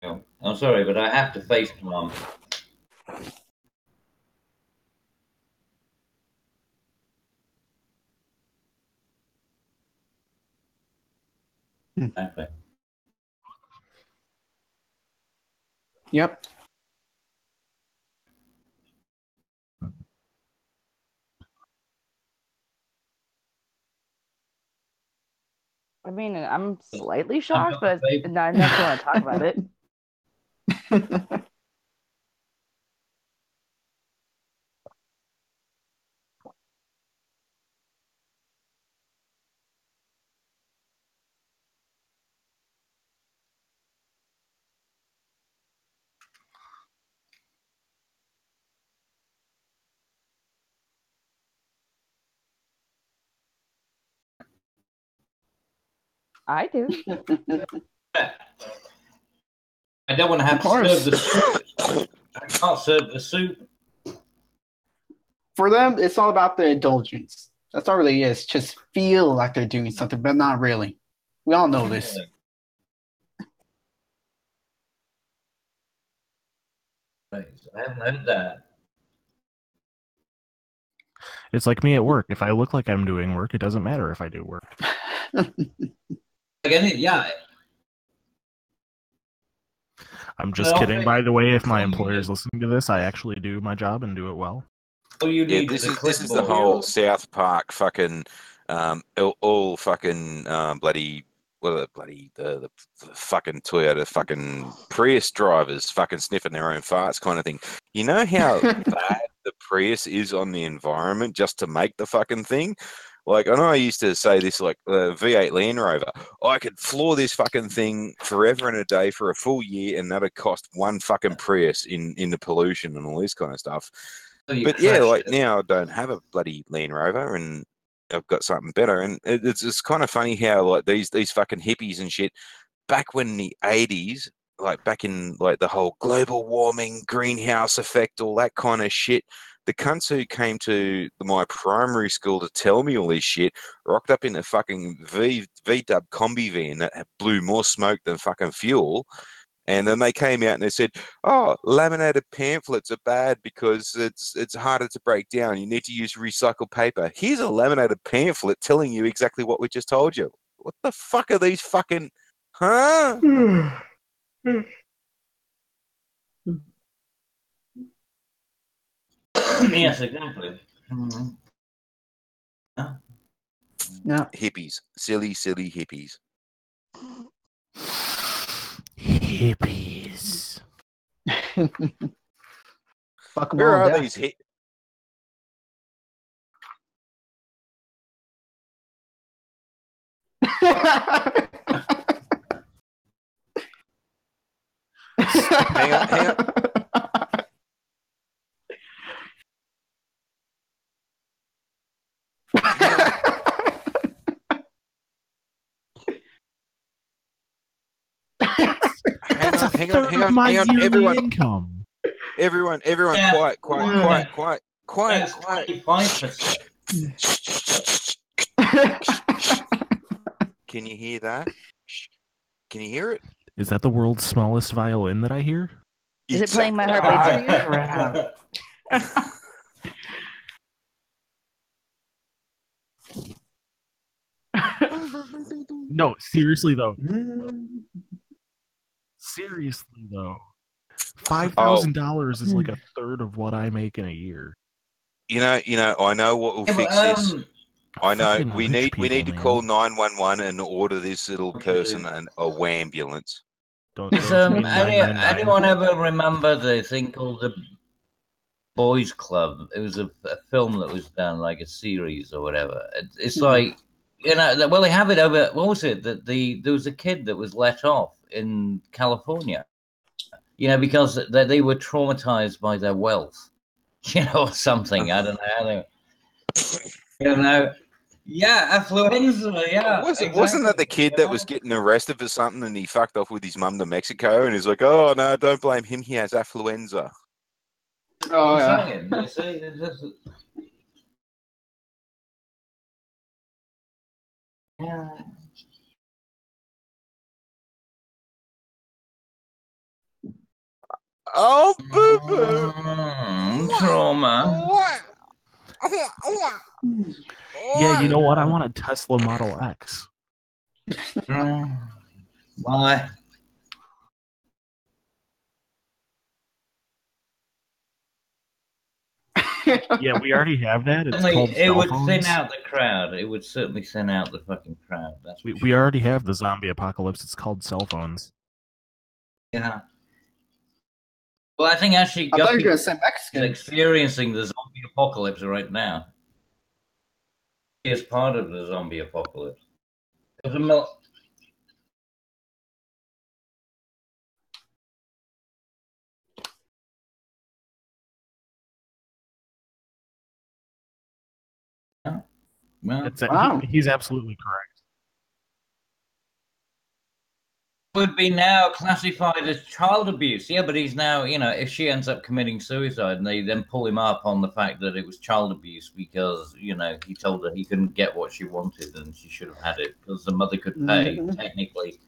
No, I'm sorry, but I have to face Mom. Exactly. Yep. I mean, I'm slightly shocked, but I never want to talk about it. I do. I don't want to have to serve the soup. I can't serve the soup. For them, it's all about the indulgence. That's all it really is. Just feel like they're doing something, but not really. We all know this. I haven't heard that. It's like me at work. If I look like I'm doing work, it doesn't matter if I do work. Again, yeah. I'm just kidding. By the way, if my employer's listening to this, I actually do my job and do it well. All you need this is a is this is the clipboard. whole South Park fucking all fucking bloody the fucking Toyota fucking Prius drivers fucking sniffing their own farts kind of thing. You know how bad the Prius is on the environment just to make the fucking thing? Like, I know I used to say this, like, V8 Land Rover. I could floor this fucking thing forever and a day for a full year, and that'd cost one fucking Prius in the pollution and all this kind of stuff. But yeah, like now I don't have a bloody Land Rover, and I've got something better. And it's kind of funny how like these fucking hippies and shit back when the 80s, like back in like the whole global warming, greenhouse effect, all that kind of shit. The cunts who came to my primary school to tell me all this shit rocked up in a fucking V-dub combi van that blew more smoke than fucking fuel. And then they came out and they said, "Oh, laminated pamphlets are bad because it's harder to break down. You need to use recycled paper." Here's a laminated pamphlet telling you exactly what we just told you. What the fuck are these fucking, huh? Yes, exactly. No. Hippies, silly hippies. Hippies. Fuck them Where all are death. these hippies? Hang on. Hang on, everyone. Income. Everyone, Yeah. quiet. 25%. Can you hear that? Can you hear it? Is that the world's smallest violin that I hear? Is it playing My Heart Beats for You? No, seriously though. Seriously though. $5,000 is like a third of what I make in a year. You know, I know what will fix this. I know Fucking we rich need people, to man. call 911 and order this little person a ambulance. Don't Does you mean 999? anyone ever remember the thing called the Boys Club? It was a film that was done, like a series or whatever. It's like, you know, well, they have it over. What was it that there was a kid that was let off in California, you know, because they were traumatized by their wealth, you know, or something. I don't know how they, you know. Yeah, affluenza. Yeah, Wasn't that the kid that was getting arrested for something and he fucked off with his mum to Mexico and he's like, "Oh no, don't blame him. He has affluenza." Oh yeah. You see, it's just, yeah. Oh, boo boo. Trauma. Yeah, you know what? I want a Tesla Model X. Why? Yeah, we already have that. It's Certainly, called it cell would phones. thin out the crowd. It would certainly thin out the fucking crowd. That's We already have the zombie apocalypse. It's called cell phones. yeah. Well, I think actually I thought you were Guppy gonna say is Mexican. experiencing the zombie apocalypse right now. He is part of the zombie apocalypse. There's a well, Wow. He's absolutely correct. would be now classified as child abuse. Yeah, but he's now, you know, if she ends up committing suicide and they then pull him up on the fact that it was child abuse because, you know, he told her he couldn't get what she wanted and she should have had it because the mother could pay, technically.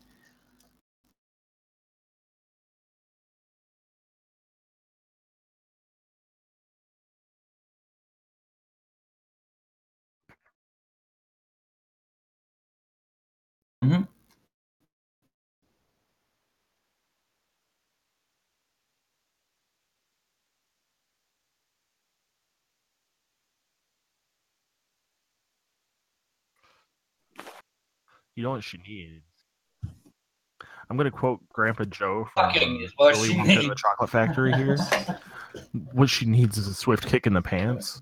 You know what she needs? I'm going to quote Grandpa Joe from Fucking is what Willy she Wonka and the needs. Chocolate Factory here. What she needs is a swift kick in the pants.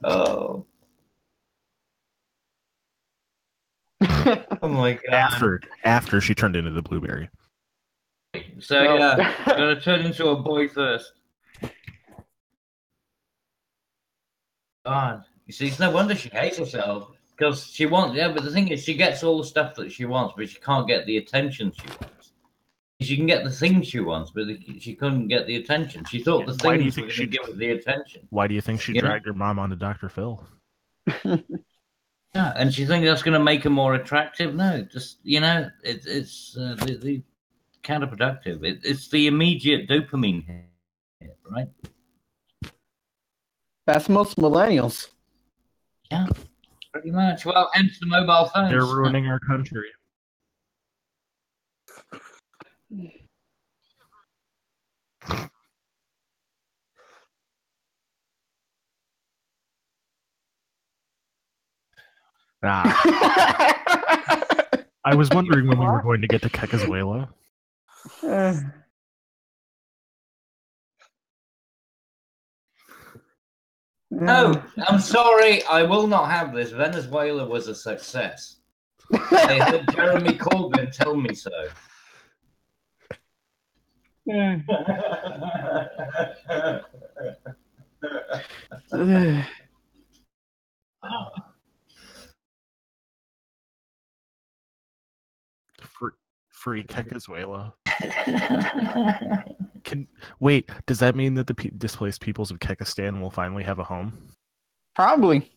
Oh. Oh my god. After she turned into the blueberry. So yeah, gotta turn into a boy first. God. You see, it's no wonder she hates herself. Because she wants, yeah, but the thing is, she gets all the stuff that she wants, but she can't get the attention she wants. She can get the things she wants, but she couldn't get the attention. She thought the things were going to give her the attention. Why do you think she dragged her mom onto Dr. Phil? Yeah, and she thinks that's going to make her more attractive. No, just it's the counterproductive. It's the immediate dopamine hit, right? That's most millennials. Yeah, pretty much. Well, hence the mobile phones. They're ruining our country. I was wondering when we were going to get to Kekezuela. No, I'm sorry. I will not have this. Venezuela was a success. I heard Jeremy Corbyn tell me so. Free Kekezuela. Wait, does that mean that the displaced peoples of Kekistan will finally have a home? Probably.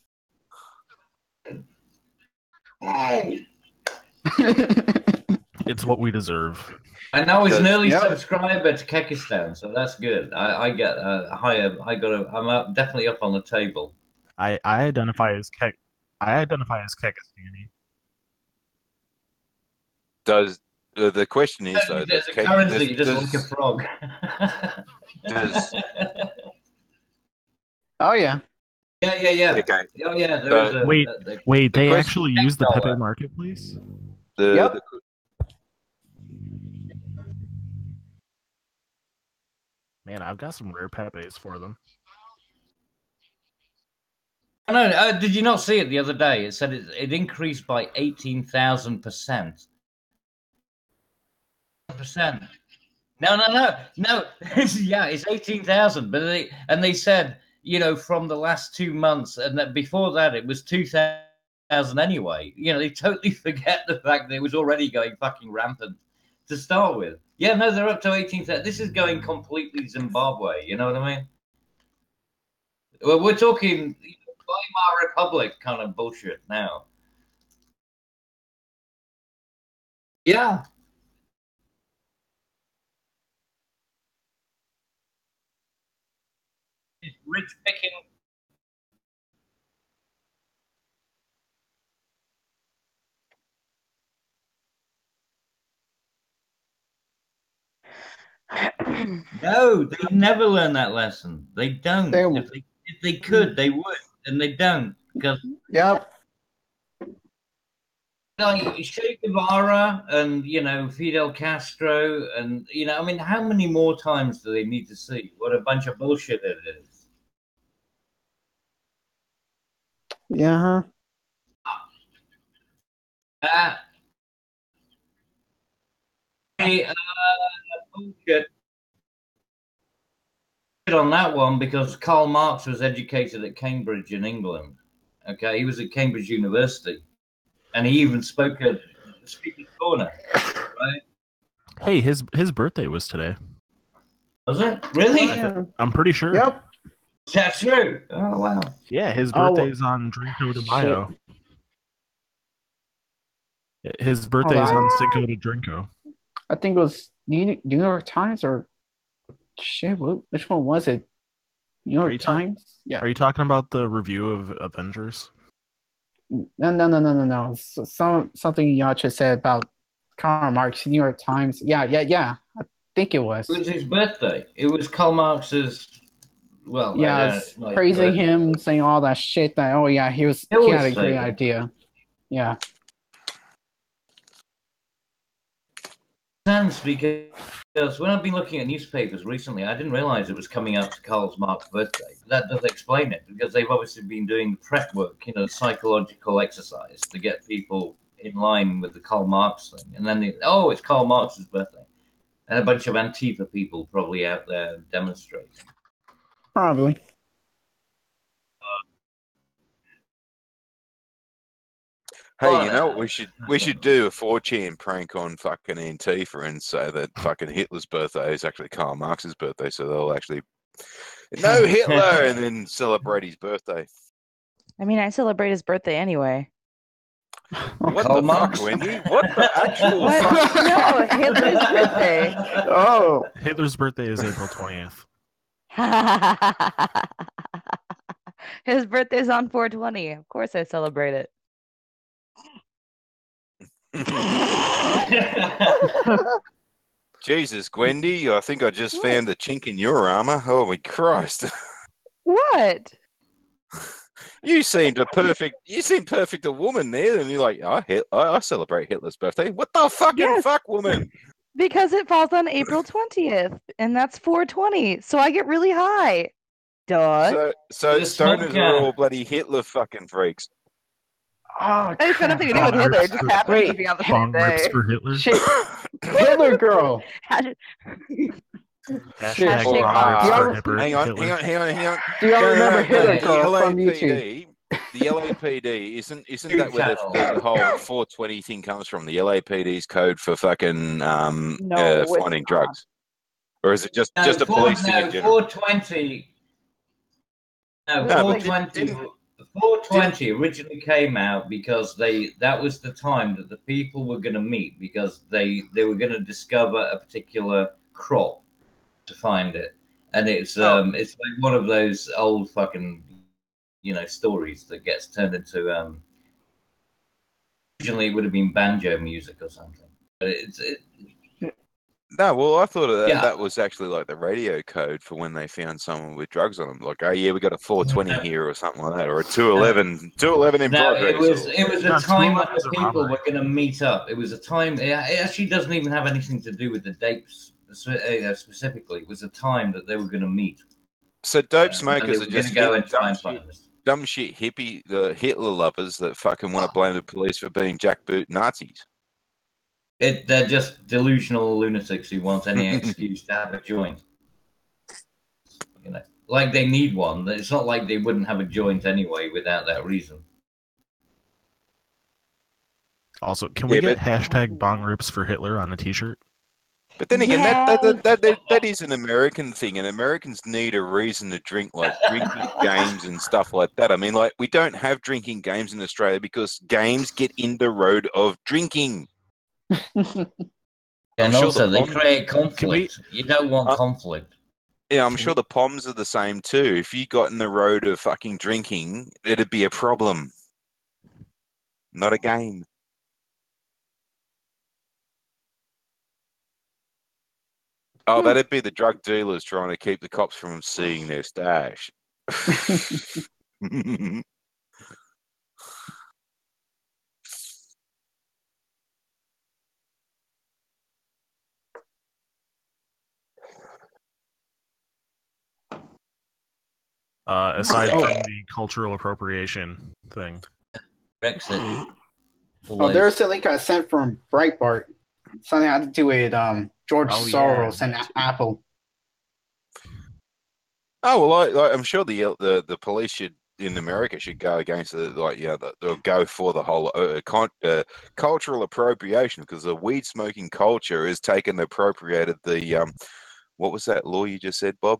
It's what we deserve. I know he's an early subscriber to Kekistan, so that's good. I get higher. I'm definitely up on the table. I identify as Kekistani. Does the question is though? There's a currency just like a frog. Oh yeah. Yeah. Okay. Oh yeah. There is wait. They actually use the Pepe Marketplace. Man, I've got some rare Pepes for them. No, did you not see it the other day? It said it increased by 18,000%. No. Yeah, it's 18,000. But they said, from the last 2 months, and that before that it was 2,000 anyway. They totally forget the fact that it was already going fucking rampant to start with. Yeah, no, they're up to 18,000. This is going completely Zimbabwe. You know what I mean? Well, we're talking Weimar Republic kind of bullshit now. Yeah. It's rich picking. No, they never learn that lesson. They don't. If they could, they would, and they don't. Because like Che Guevara and Fidel Castro and how many more times do they need to see what a bunch of bullshit it is? Yeah. Bullshit on that one because Karl Marx was educated at Cambridge in England. Okay, he was at Cambridge University, and he even spoke at Speaker's Corner. Right? Hey, his birthday was today. Was it really? I'm pretty sure. Yep. That's true. Oh wow. Yeah, his birthday's on Drinko de Mayo. His birthday's on Cinco de Drinko. I think it was New York Times or shit. Which one was it? New York Times. Yeah. Are you talking about the review of Avengers? No. Something Yacha said about Karl Marx, New York Times. Yeah. I think it was. It was his birthday. It was Karl Marx's well, Yeah, praising him, saying all that shit. That he had a great idea. Yeah. Sounds because when I've been looking at newspapers recently, I didn't realize it was coming up to Karl Marx's birthday. That does explain it, because they've obviously been doing prep work, psychological exercise to get people in line with the Karl Marx thing. And then it's Karl Marx's birthday. And a bunch of Antifa people probably out there demonstrating. Probably. Hey, you know what we should do a 4chan prank on fucking Antifa and say that fucking Hitler's birthday is actually Karl Marx's birthday, so they'll actually no Hitler and then celebrate his birthday. I mean, I celebrate his birthday anyway. What the fuck, Wendy? What the actual fuck? No, Hitler's birthday. Oh. Hitler's birthday is April 20th. His birthday's on 420. Of course I celebrate it. Jesus, Gwendy, I think I just found a chink in your armor. Holy Christ. What? You seemed perfect a woman there, and you're like, I celebrate Hitler's birthday. What the fucking fuck, woman? Because it falls on April 20th, and that's 420, so I get really high. Duh. So stoners are all bloody Hitler fucking freaks. Oh, it's got nothing to do with Hitler. It just happens to be on the same day. For Hitler. Hitler girl. Hashtag hang on. Do y'all remember Hitler girl from YouTube? The LAPD isn't that where the whole 420 thing comes from? The LAPD's code for fucking finding drugs, or is it just a police thing in general? 420. No, 420. 420 originally came out because that was the time that the people were going to meet, because they were going to discover a particular crop to find it, and it's like one of those old fucking stories that gets turned into originally it would have been banjo music or something, but No, well, I thought that was actually like the radio code for when they found someone with drugs on them. Like, oh yeah, we got a 420 here or something like that, or a 211 in progress. It was a time that the people were going to meet up. It was a time. It actually doesn't even have anything to do with the dates specifically. It was a time that they were going to meet. So dope smokers are just go and try and find this. Dumb shit hippie, the Hitler lovers that fucking want to blame the police for being jackboot Nazis. They're just delusional lunatics who want any excuse to have a joint. Like they need one. It's not like they wouldn't have a joint anyway without that reason. Also, can we get hashtag bong rips for Hitler on a t-shirt? But then again, that is an American thing, and Americans need a reason to drink, like drinking games and stuff like that. I mean, like, we don't have drinking games in Australia because games get in the road of drinking. And also, they create conflict. You don't want conflict. Yeah, I'm sure the POMs are the same too. If you got in the road of fucking drinking, it'd be a problem. Not a game. Oh, that'd be the drug dealers trying to keep the cops from seeing their stash. Aside from the cultural appropriation thing. Brexit. There's a link I sent from Breitbart. Something had to do with George Soros and Apple. Oh well, I'm sure the police in America should go against they'll go for the whole cultural appropriation, because the weed smoking culture has appropriated the what was that law you just said, Bob?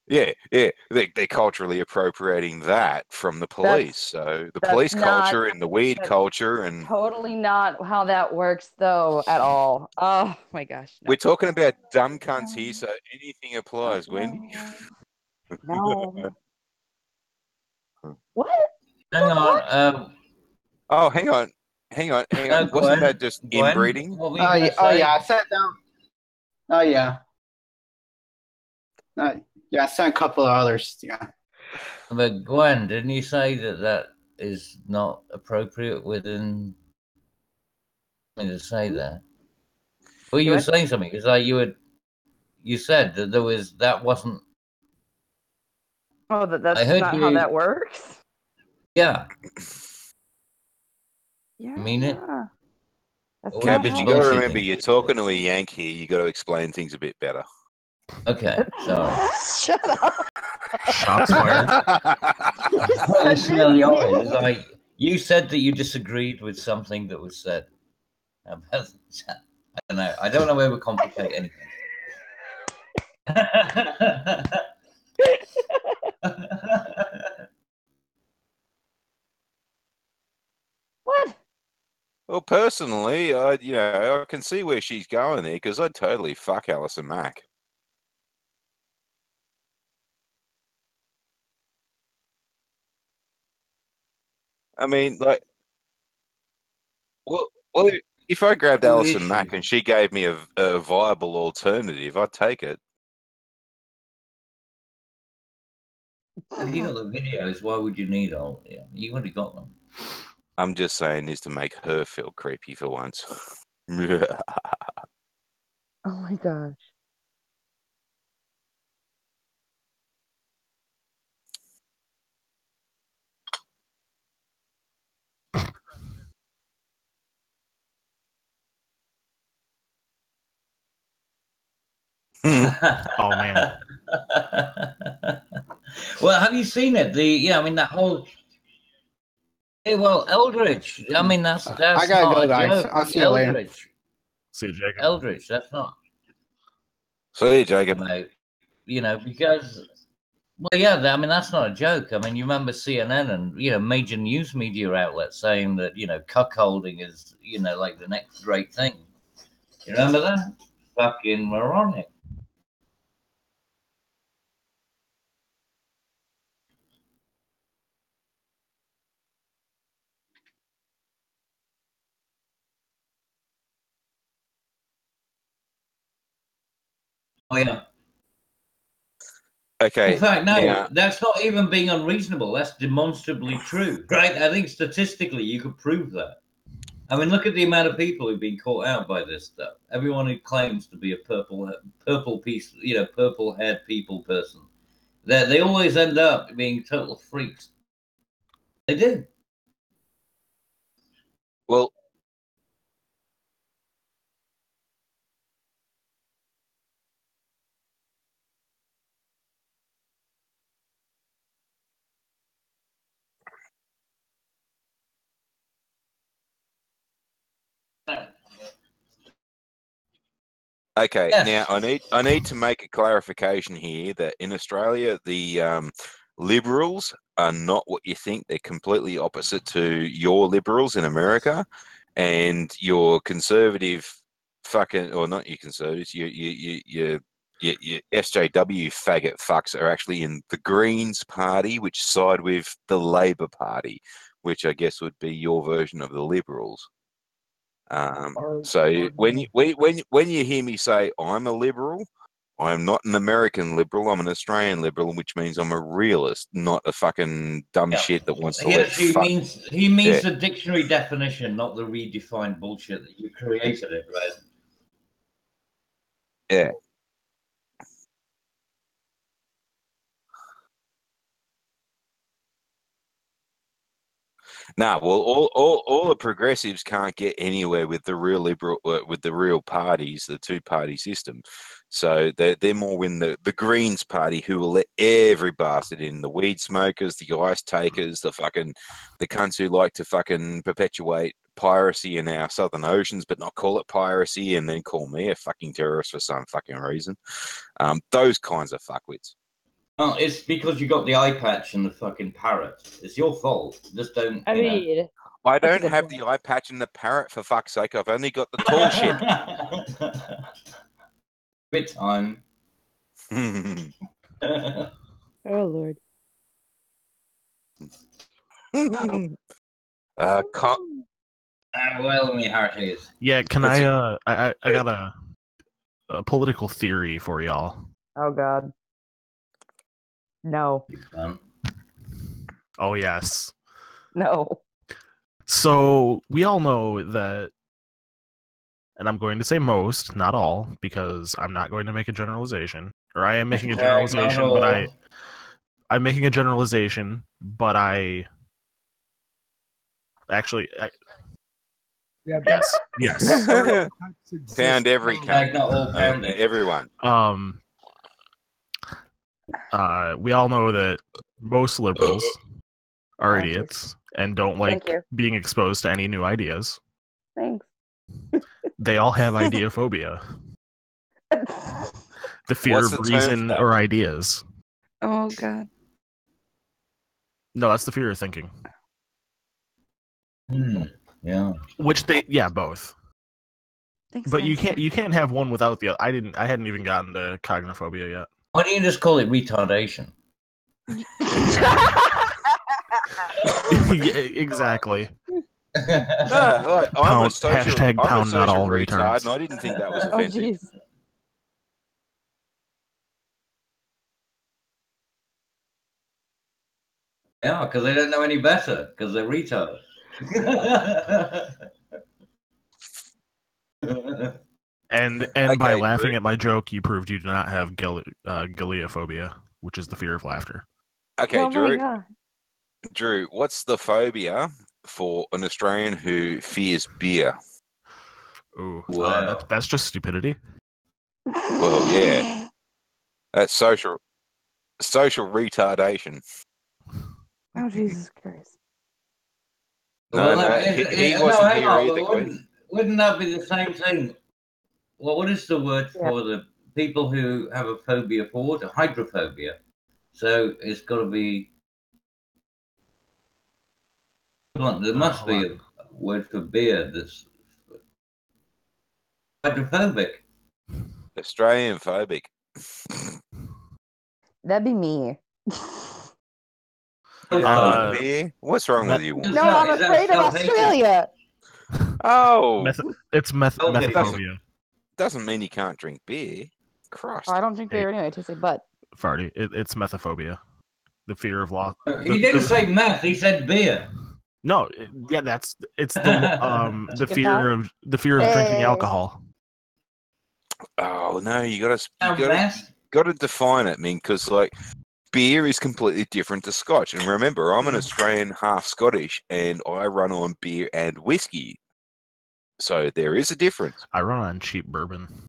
Yeah, they're culturally appropriating that from the police. So the police culture and the weed culture and totally not how that works though at all. Oh my gosh. No. We're talking about dumb cunts here, so anything applies, Wendy. No. What? Hang on. Oh, hang on. Wasn't that just inbreeding? I sat down. Oh yeah. Yeah, I sent a couple of others. Yeah. But Gwen, didn't you say that that is not appropriate within me to say that? Well, you were saying something. It's like you said that that wasn't. Oh, that's I heard not you. how that works. Yeah. Yeah. I mean it. That's Or not But how you it got to works. remember, you're talking to a Yank here. You got to explain things a bit better. Okay, sorry. Shut up. Shots fired. It's really odd. It's like you said that you disagreed with something that was said. I don't know. I don't know where we complicate anything. What? Well, personally, I can see where she's going there because I'd totally fuck Alison Mack. I mean, like, well, if I grabbed Who is Alison Mack she? and she gave me a viable alternative, I'd take it. If you got the videos, why would you need all? Yeah, you already got them. I'm just saying this to make her feel creepy for once. Oh my gosh. Oh man. Well, have you seen it? I mean that whole. Hey, well, Eldritch. I mean that's I gotta not go, a guys. joke. I'll see you later. Eldritch. See you, Jacob. Eldritch. That's not. See you, Jacob. Because. Well, yeah, I mean that's not a joke. I mean, you remember CNN and major news media outlets saying that cuckolding is like the next great thing. You remember that? Fucking moronic. Oh yeah. Okay. In fact, no, Now, that's not even being unreasonable. That's demonstrably true, right? I think statistically you could prove that. I mean, look at the amount of people who've been caught out by this stuff. Everyone who claims to be a purple piece, purple-haired people person, they always end up being total freaks. They do. well, okay. Yes. Now I need to make a clarification here that in Australia the liberals are not what you think. They're completely opposite to your liberals in America, and your conservative fucking, or not your conservatives, your SJW faggot fucks are actually in the Greens Party, which side with the Labor Party, which I guess would be your version of the Liberals. So when you hear me say I'm a liberal, I'm not an American liberal. I'm an Australian liberal, which means I'm a realist, not a fucking dumb Yeah. shit that wants to He let actually fuck. means Yeah. the dictionary definition, not the redefined bullshit that you created it, right? Yeah. Nah, well, all the progressives can't get anywhere with the real liberal, with the real parties, the two-party system. So they're more in the Greens Party, who will let every bastard in, the weed smokers, the ice takers, the cunts who like to fucking perpetuate piracy in our southern oceans, but not call it piracy, and then call me a fucking terrorist for some fucking reason. Those kinds of fuckwits. Oh, it's because you got the eye patch and the fucking parrot. It's your fault. Just don't. I mean, I that's a don't good have point. the eye patch and the parrot, for fuck's sake. I've only got the tall shit. Bit time. Oh Lord. Well, my heart is. Yeah, can I got political theory for y'all. Oh God. No. Oh yes. No. So we all know that, and I'm going to say most, not all, because I'm not going to make a generalization. Or I am making a generalization, but I'm making a generalization, but actually, yes. Found every everyone. We all know that most liberals are idiots and don't like being exposed to any new ideas. Thanks. They all have ideaphobia. The fear What's of the reason term? or ideas. Oh God. No, that's the fear of thinking. Yeah. Which both. Thanks, But guys. you can't have one without the other. I hadn't even gotten to cogniphobia yet. Why don't you just call it retardation? Yeah, exactly. No, I'm a social, hashtag I'm a pound not social all retard, retards. and I didn't think that was Oh offensive. jeez. Yeah, because they don't know any better, because they're retards. And by laughing at my joke, you proved you do not have galeophobia, which is the fear of laughter. Okay, Oh Drew. my God. Drew, what's the phobia for an Australian who fears beer? Ooh, Wow. that's just stupidity. Well, yeah, that's social retardation. Oh Jesus Christ. No, Well, he wasn't hang here on, either. but wouldn't that be the same thing? Well, what is the word for the people who have a phobia for water? Hydrophobia. So it's got to be. Come on, there must be a word for beer that's hydrophobic. Australian phobic. That'd be me. Beer? What's wrong with you? No, I'm afraid of Australia. Oh, it's methophobia. Doesn't mean you can't drink beer. Christ. I don't drink beer anyway. It tastes like butt. Farty. It's methophobia. The fear of loss. He didn't say meth. He said beer. No, yeah, it's the fear of drinking alcohol. Oh no, you gotta define it, man, because like beer is completely different to Scotch. And remember, I'm an Australian, half Scottish, and I run on beer and whiskey. So there is a difference. I run on cheap bourbon.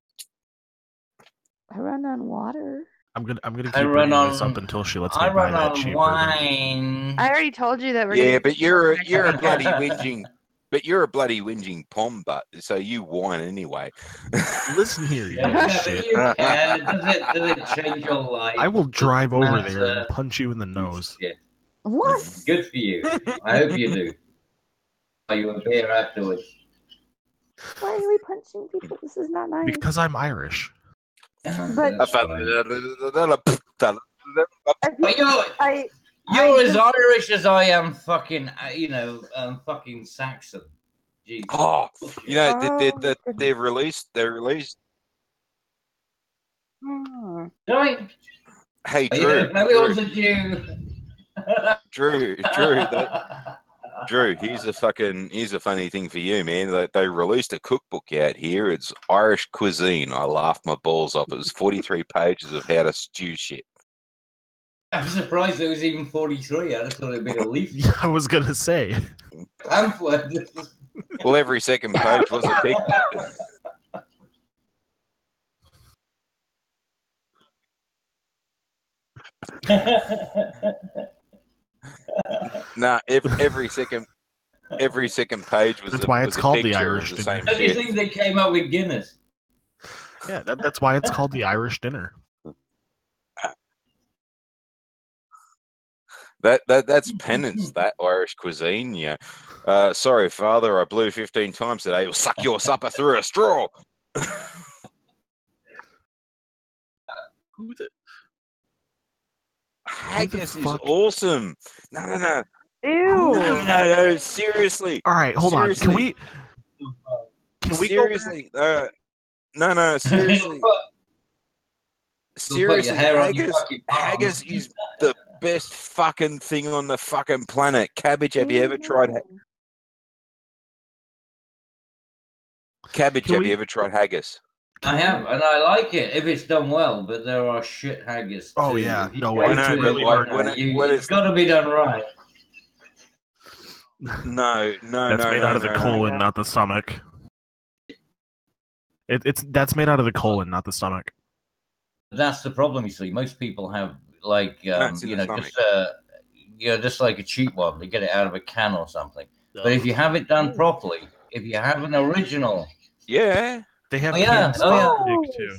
I run on water. I'm gonna keep bringing this up until she lets me buy that cheap bourbon. I already told you that we're Yeah, gonna but you're a bloody whinging. But you're a bloody whinging pom butt, so you whine anyway. Listen here, you shit. Does it change your life? I will drive over there and punch you in the nose. Yeah. What? Good for you. I hope you do. Are you a beer afterwards? Why are we punching people? This is not nice. Because I'm Irish. But you're as Irish as I am fucking, fucking Saxon. Jesus. Oh, you know, they've released. Right. Hey, Drew. Maybe it was a Jew. Drew, here's a funny thing for you, man. They released a cookbook out here. It's Irish cuisine. I laughed my balls off. It was 43 pages of how to stew shit. I'm surprised it was even 43. I just thought it'd be a leaf. I was gonna say. Pamphlet. Well, every second page was a pig. Nah, every second page was. That's why it's called the Irish the dinner. Do you think they came up with Guinness? Yeah, that's why it's called the Irish dinner. That's penance. That Irish cuisine. Yeah. Sorry, Father. I blew 15 times today. You'll suck your supper through a straw. Haggis is awesome. No. Ew. No. Seriously. All right, hold on. Can we seriously? No, seriously. Seriously, haggis is the best fucking thing on the fucking planet. Cabbage, have you ever tried cabbage? Have you ever tried haggis? I have, and I like it if it's done well. But there are shit haggis too. Oh yeah, no, it's really hard. It's got to be done right. No. That's made out of the colon, not the stomach. That's made out of the colon, not the stomach. That's the problem, you see. Most people have like just like a cheap one. They get it out of a can or something. But if you have it done properly, if you have an original, they have canned spam too.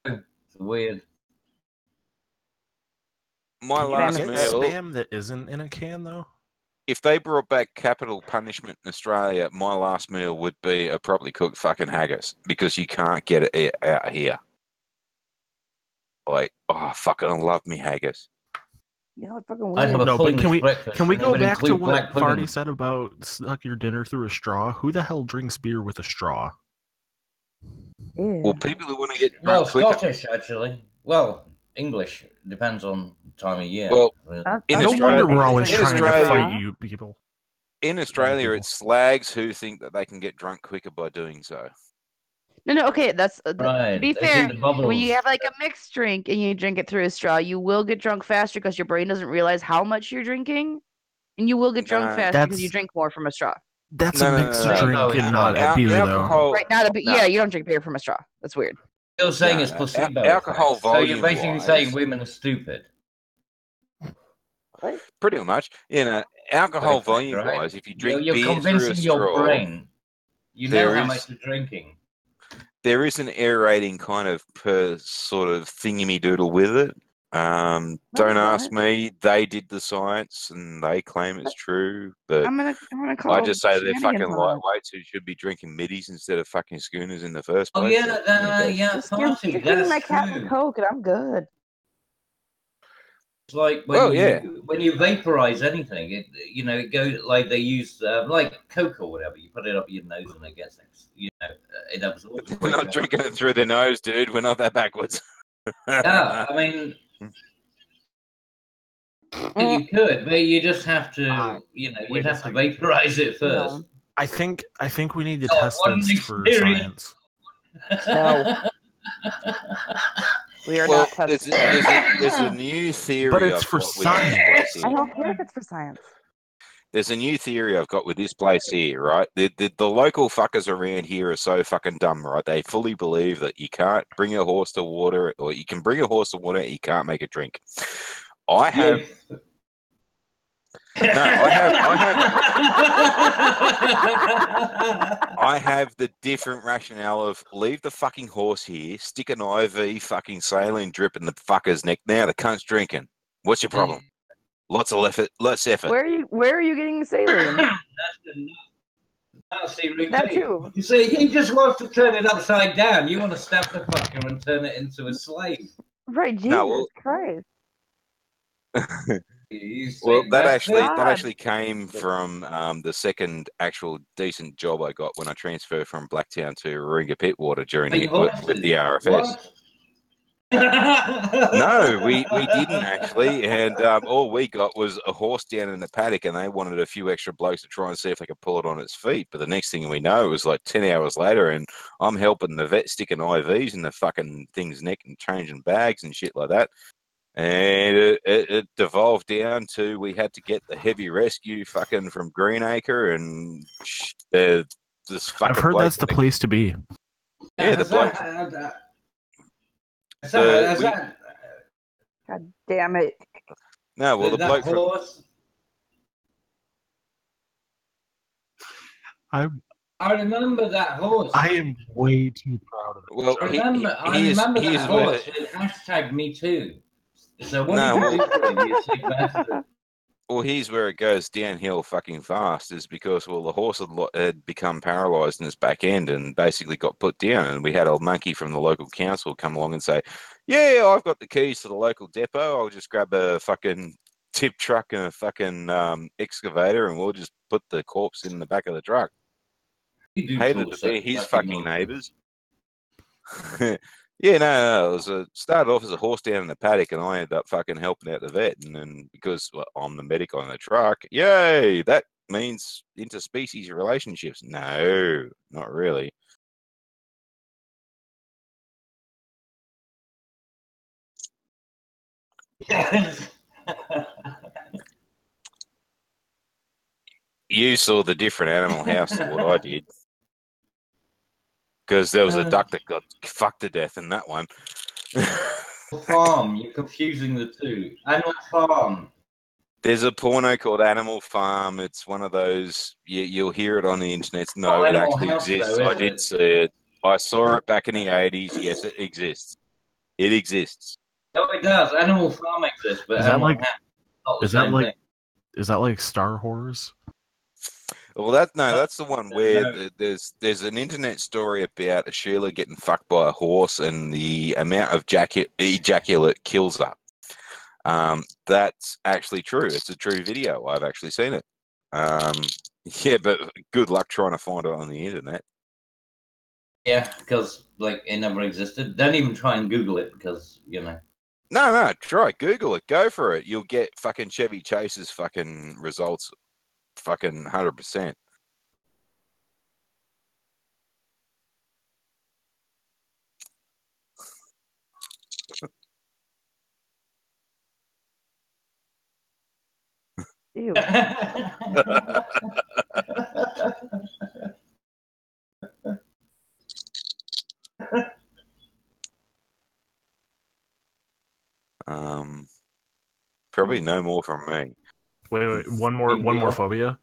It's weird. My last meal. Spam that isn't in a can though. If they brought back capital punishment in Australia, my last meal would be a properly cooked fucking haggis because you can't get it out here. Like, fucking, I love me haggis. You know, fucking weird. I have a but breakfast, can we go back to what black pudding. Farty said about suck your dinner through a straw? Who the hell drinks beer with a straw? Well, people who want to get drunk Scottish actually. Well, English depends on the time of year. Well, no wonder we're always trying to fight you people. In Australia, it's slags who think that they can get drunk quicker by doing so. No, okay, that's right. To be fair, when you have like a mixed drink and you drink it through a straw, you will get drunk faster because your brain doesn't realize how much you're drinking, and you will get drunk faster because you drink more from a straw. That's a mixed drink and not a beer, though. Right, not a beer. Yeah, you don't drink beer from a straw. That's weird. You're saying it's placebo. Alcohol volume. So you're basically saying women are stupid. Pretty much. Alcohol volume-wise, if you drink you're beer convincing through a your straw, brain. You know how much you're drinking. There is an aerating kind of per sort of thingy-me-doodle with it. Don't ask me. They did the science and they claim it's true. But I'm gonna call I just say they're fucking shenanigans on it. lightweights who should be drinking middies instead of fucking schooners in the first Oh place. Just give me my Captain Coke and I'm good. It's like when you vaporize anything, it goes like they use like Coke or whatever. You put it up your nose and it gets it absorbs. We're not drinking it through the nose, dude. We're not that backwards. Yeah, I mean, you could, but you just have to, you'd have to vaporize it first. I think we need to test this for science. No. We are not testing. There's a new theory. But it's for science. I don't care if it's for science. There's a new theory I've got with this place here, right? The local fuckers around here are so fucking dumb, right? They fully believe that you can't bring a horse to water, or you can bring a horse to water and you can't make it drink. I have the different rationale of leave the fucking horse here, stick an IV fucking saline drip in the fucker's neck. Now the cunt's drinking. What's your problem? Lots of effort, less effort. Where are you getting the saline? That too. You see, he just wants to turn it upside down. You want to stab the fucker and turn it into a slave. Right, Jesus Christ. Well, that actually came from the second actual decent job I got when I transferred from Blacktown to Warringah Pittwater during with the RFS. No, we didn't actually, and all we got was a horse down in the paddock, and they wanted a few extra blokes to try and see if they could pull it on its feet. But the next thing we know, it was like 10 hours later, and I'm helping the vet sticking IVs in the fucking thing's neck and changing bags and shit like that. And it devolved down to we had to get the heavy rescue fucking from Greenacre, and this fucking I've heard that's the place to be. Yeah, the bloke. God damn it. No, well, the bloke horse. I remember that horse. I am way too proud of it. Well, I remember that horse. It hashtag me too. So what do you do for him, you sick bastard? Well, here's where it goes downhill fucking fast is because, well, the horse had become paralysed in its back end and basically got put down. And we had a monkey from the local council come along and say, yeah, I've got the keys to the local depot. I'll just grab a fucking tip truck and a fucking excavator and we'll just put the corpse in the back of the truck. Hated to be his fucking neighbours. Yeah, no, it was started off as a horse down in the paddock, and I ended up fucking helping out the vet. And then because I'm the medic on the truck, yay, that means interspecies relationships. No, not really. You saw the different Animal House to what I did. Because there was a duck that got fucked to death in that one. Farm, you're confusing the two. Animal Farm. There's a porno called Animal Farm. It's one of those, you'll hear it on the internet. No, it Animal actually House, exists. though, I did see it. I saw it back in the 80s. Yes, it exists. It exists. No, it does. Animal Farm exists, but Is that Animal like, House not the is that same like, thing. is that like Star Whores? Well, that's the one where there's an internet story about a Sheila getting fucked by a horse and the amount of ejaculate kills her. That's actually true. It's a true video. I've actually seen it. Yeah, but good luck trying to find it on the internet. Yeah, because like it never existed. Don't even try and Google it because No, try Google it. Go for it. You'll get fucking Chevy Chase's fucking results, fucking 100%. Ew. Probably no more from me. Wait, one more phobia.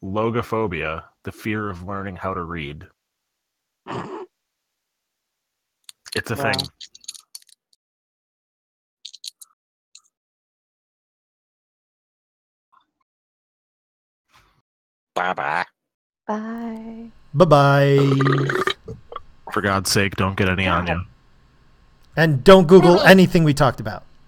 Logophobia, the fear of learning how to read. It's a thing. Bye-bye. Bye. Bye-bye. For God's sake, don't get any on you. And don't Google anything we talked about.